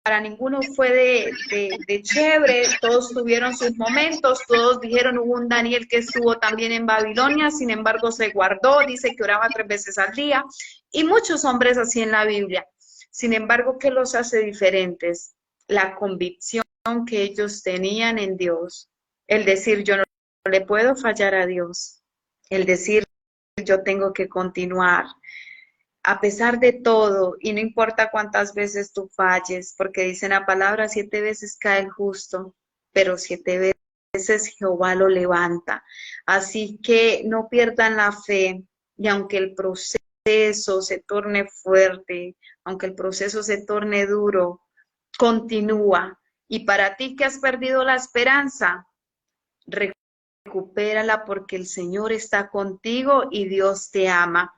Para ninguno fue de chévere, todos tuvieron sus momentos, todos dijeron, hubo un Daniel que estuvo también en Babilonia, sin embargo se guardó, dice que oraba 3 veces al día, y muchos hombres así en la Biblia. Sin embargo, ¿qué los hace diferentes? La convicción que ellos tenían en Dios, el decir, yo no le puedo fallar a Dios, el decir, yo tengo que continuar, a pesar de todo, y no importa cuántas veces tú falles, porque dice la palabra, 7 veces cae el justo, pero 7 veces Jehová lo levanta. Así que no pierdan la fe, y aunque el proceso se torne fuerte, aunque el proceso se torne duro, continúa. Y para ti que has perdido la esperanza, recupérala porque el Señor está contigo y Dios te ama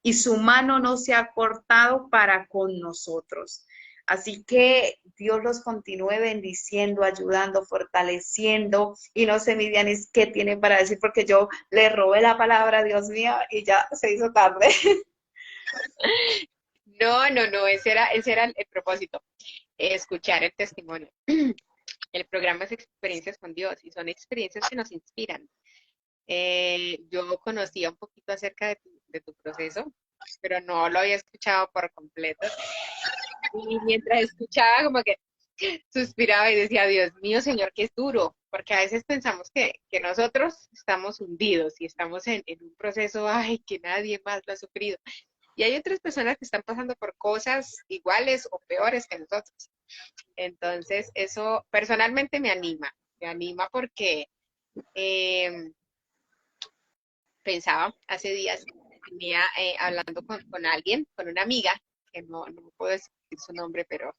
y su mano no se ha cortado para con nosotros. Así que Dios los continúe bendiciendo, ayudando, fortaleciendo. Y no sé, Midianis, qué tiene para decir, porque yo le robé la palabra, Dios mío, y ya se hizo tarde. No, ese era el propósito, escuchar el testimonio. El programa es Experiencias con Dios y son experiencias que nos inspiran. Yo conocía un poquito acerca de tu proceso, pero no lo había escuchado por completo. Y mientras escuchaba, como que suspiraba y decía, Dios mío, Señor, que es duro, porque a veces pensamos que nosotros estamos hundidos y estamos en un proceso, ay, que nadie más lo ha sufrido. Y hay otras personas que están pasando por cosas iguales o peores que nosotros. Entonces, eso personalmente me anima porque eh, pensaba hace días, venía hablando con alguien, con una amiga, que no puedo decir su nombre, pero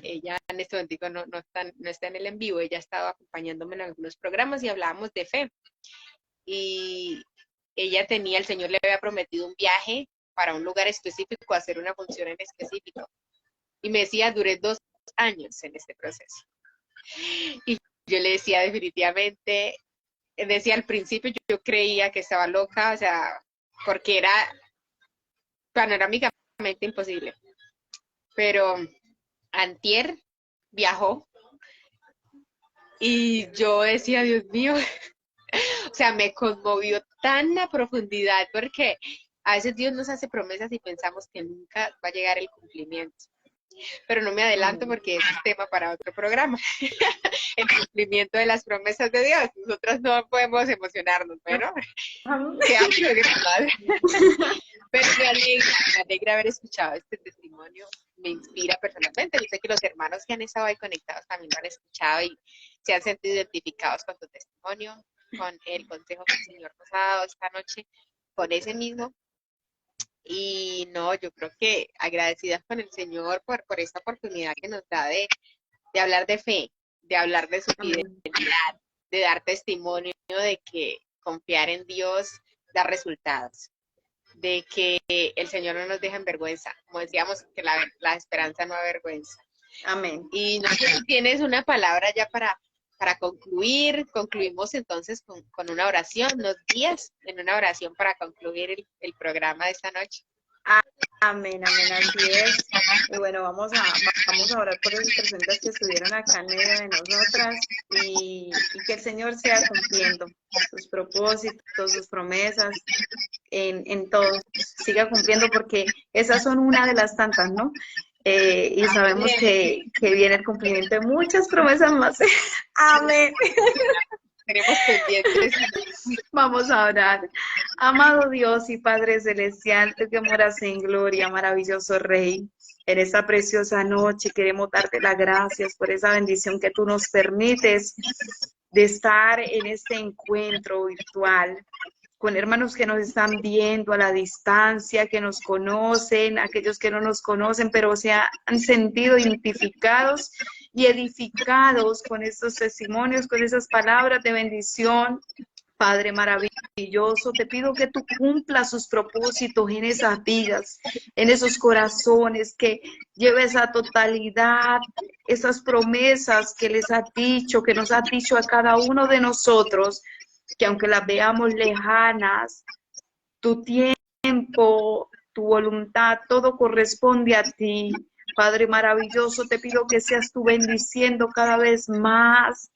ella en este momento no está en el en vivo, ella estaba acompañándome en algunos programas y hablábamos de fe. Y ella tenía, el Señor le había prometido un viaje para un lugar específico, hacer una función en específico. Y me decía, duré 2 años en este proceso. Y yo le decía definitivamente, decía al principio, yo creía que estaba loca, o sea, porque era panorámicamente imposible. Pero antier viajó y yo decía, Dios mío, o sea, me conmovió tan a profundidad porque a veces Dios nos hace promesas y pensamos que nunca va a llegar el cumplimiento. Pero no me adelanto Amén. porque es un tema para otro programa. El cumplimiento de las promesas de Dios. Nosotras no podemos emocionarnos, bueno, seamos mal. Pero me alegra haber escuchado este testimonio, me inspira personalmente. Yo sé que los hermanos que han estado ahí conectados también lo han escuchado y se han sentido identificados con tu testimonio, con el consejo que el Señor nos ha dado esta noche, con ese mismo. Y no, yo creo que agradecidas con el Señor por esta oportunidad que nos da de hablar de fe, de hablar de su Amén. fidelidad, de dar testimonio de que confiar en Dios da resultados, de que el Señor no nos deja en vergüenza, como decíamos, que la esperanza no avergüenza. Amén. Y no sé si tienes una palabra ya para concluir. Concluimos entonces con una oración, unos días en una oración para concluir el programa de esta noche. Amén, amén, así es. Y bueno, vamos a orar por esas personitas que estuvieron acá en medio de nosotras y que el Señor sea cumpliendo sus propósitos, sus promesas, en todos, siga cumpliendo porque esas son una de las tantas, ¿no? Y sabemos que viene el cumplimiento de muchas promesas más. Amén. Tenemos pendientes. Vamos a orar. Amado Dios y Padre Celestial, tú que moras en gloria, maravilloso Rey, en esta preciosa noche queremos darte las gracias por esa bendición que tú nos permites de estar en este encuentro virtual con hermanos que nos están viendo a la distancia, que nos conocen, aquellos que no nos conocen, pero se han sentido identificados y edificados con estos testimonios, con esas palabras de bendición. Padre maravilloso, te pido que tú cumplas sus propósitos en esas vidas, en esos corazones, que lleves a totalidad esas promesas que les has dicho, que nos has dicho a cada uno de nosotros, que aunque las veamos lejanas, tu tiempo, tu voluntad, todo corresponde a ti. Padre maravilloso, te pido que seas tú bendiciendo cada vez más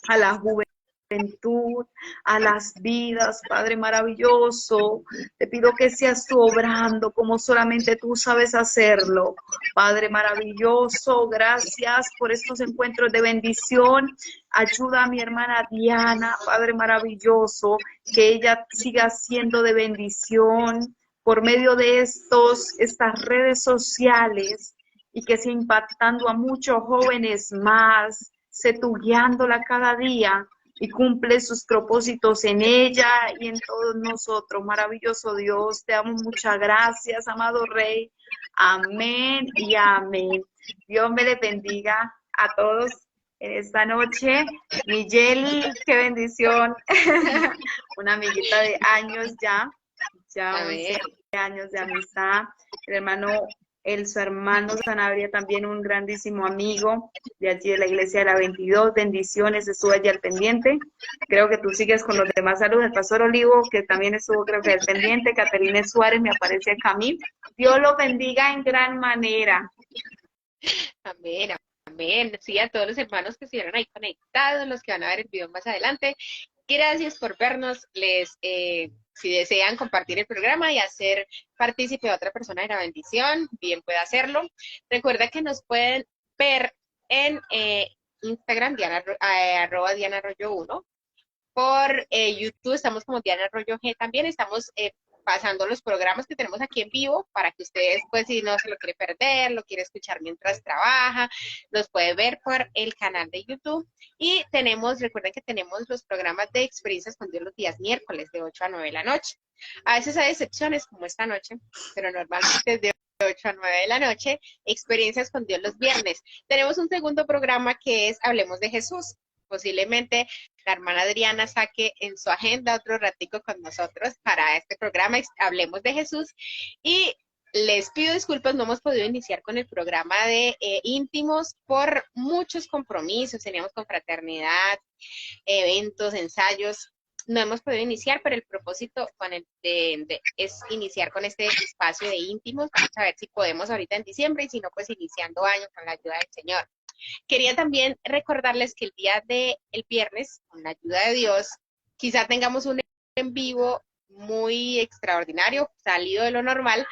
a la juventud, a las vidas, Padre maravilloso. Te pido que seas tú obrando como solamente tú sabes hacerlo. Padre maravilloso, gracias por estos encuentros de bendición. Ayuda a mi hermana Diana, Padre maravilloso, que ella siga siendo de bendición por medio de estas redes sociales y que siga impactando a muchos jóvenes más, sé tú guiándola cada día y cumple sus propósitos en ella y en todos nosotros. Maravilloso Dios, te damos muchas gracias, amado Rey. Amén y amén. Dios me le bendiga a todos en esta noche. Mi Yeli, qué bendición. Una amiguita de años ya 11 Amén. años de amistad. El hermano, su hermano Sanabria, también un grandísimo amigo de allí de la iglesia de la 22. Bendiciones, estuvo allí al pendiente. Creo que tú sigues con los demás saludos. El pastor Olivo, que también estuvo, creo que al pendiente. Caterina Suárez, me aparece acá a mí. Dios los bendiga en gran manera. Amén, amén. Sí, a todos los hermanos que estuvieron ahí conectados, los que van a ver el video más adelante. Gracias por vernos. Si desean compartir el programa y hacer partícipe a otra persona de la bendición, bien puede hacerlo. Recuerda que nos pueden ver en Instagram, arroba Diana Arroyo 1. Por YouTube estamos como Diana Arroyo G. También estamos pasando los programas que tenemos aquí en vivo para que ustedes, pues, si no se lo quiere perder, lo quiere escuchar mientras trabaja, los puede ver por el canal de YouTube. Y recuerden que tenemos los programas de experiencias con Dios los días miércoles de 8 a 9 de la noche. A veces hay excepciones como esta noche, pero normalmente es de 8 a 9 de la noche, experiencias con Dios los viernes. Tenemos un segundo programa que es Hablemos de Jesús. Posiblemente la hermana Adriana saque en su agenda otro ratico con nosotros para este programa, Hablemos de Jesús. Y les pido disculpas, no hemos podido iniciar con el programa de íntimos por muchos compromisos, teníamos confraternidad, eventos, ensayos, no hemos podido iniciar, pero el propósito es iniciar con este espacio de íntimos. Vamos a ver si podemos ahorita en diciembre y si no, pues iniciando año con la ayuda del Señor. Quería también recordarles que el día del viernes, con la ayuda de Dios, quizá tengamos un en vivo muy extraordinario, salido de lo normal.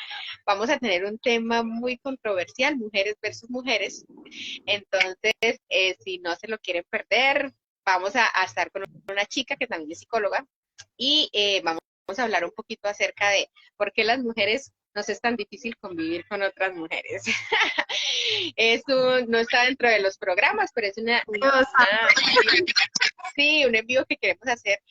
Vamos a tener un tema muy controversial, mujeres versus mujeres. Entonces, si no se lo quieren perder, vamos a estar con una chica que también es psicóloga y vamos a hablar un poquito acerca de por qué las mujeres nos es tan difícil convivir con otras mujeres. No está dentro de los programas, pero es sí, un envío que queremos hacer,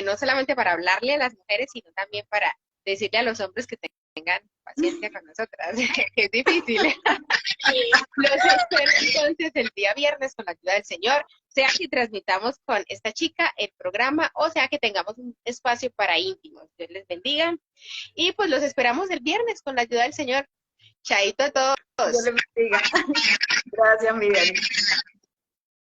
no solamente para hablarle a las mujeres, sino también para decirle a los hombres que tengan paciencia con nosotras, que es difícil. Los espero entonces el día viernes con la ayuda del Señor, sea que transmitamos con esta chica el programa o sea que tengamos un espacio para íntimos. Dios les bendiga. Y pues los esperamos el viernes con la ayuda del Señor. Chaito a todos. Dios les bendiga. Gracias, Miguel.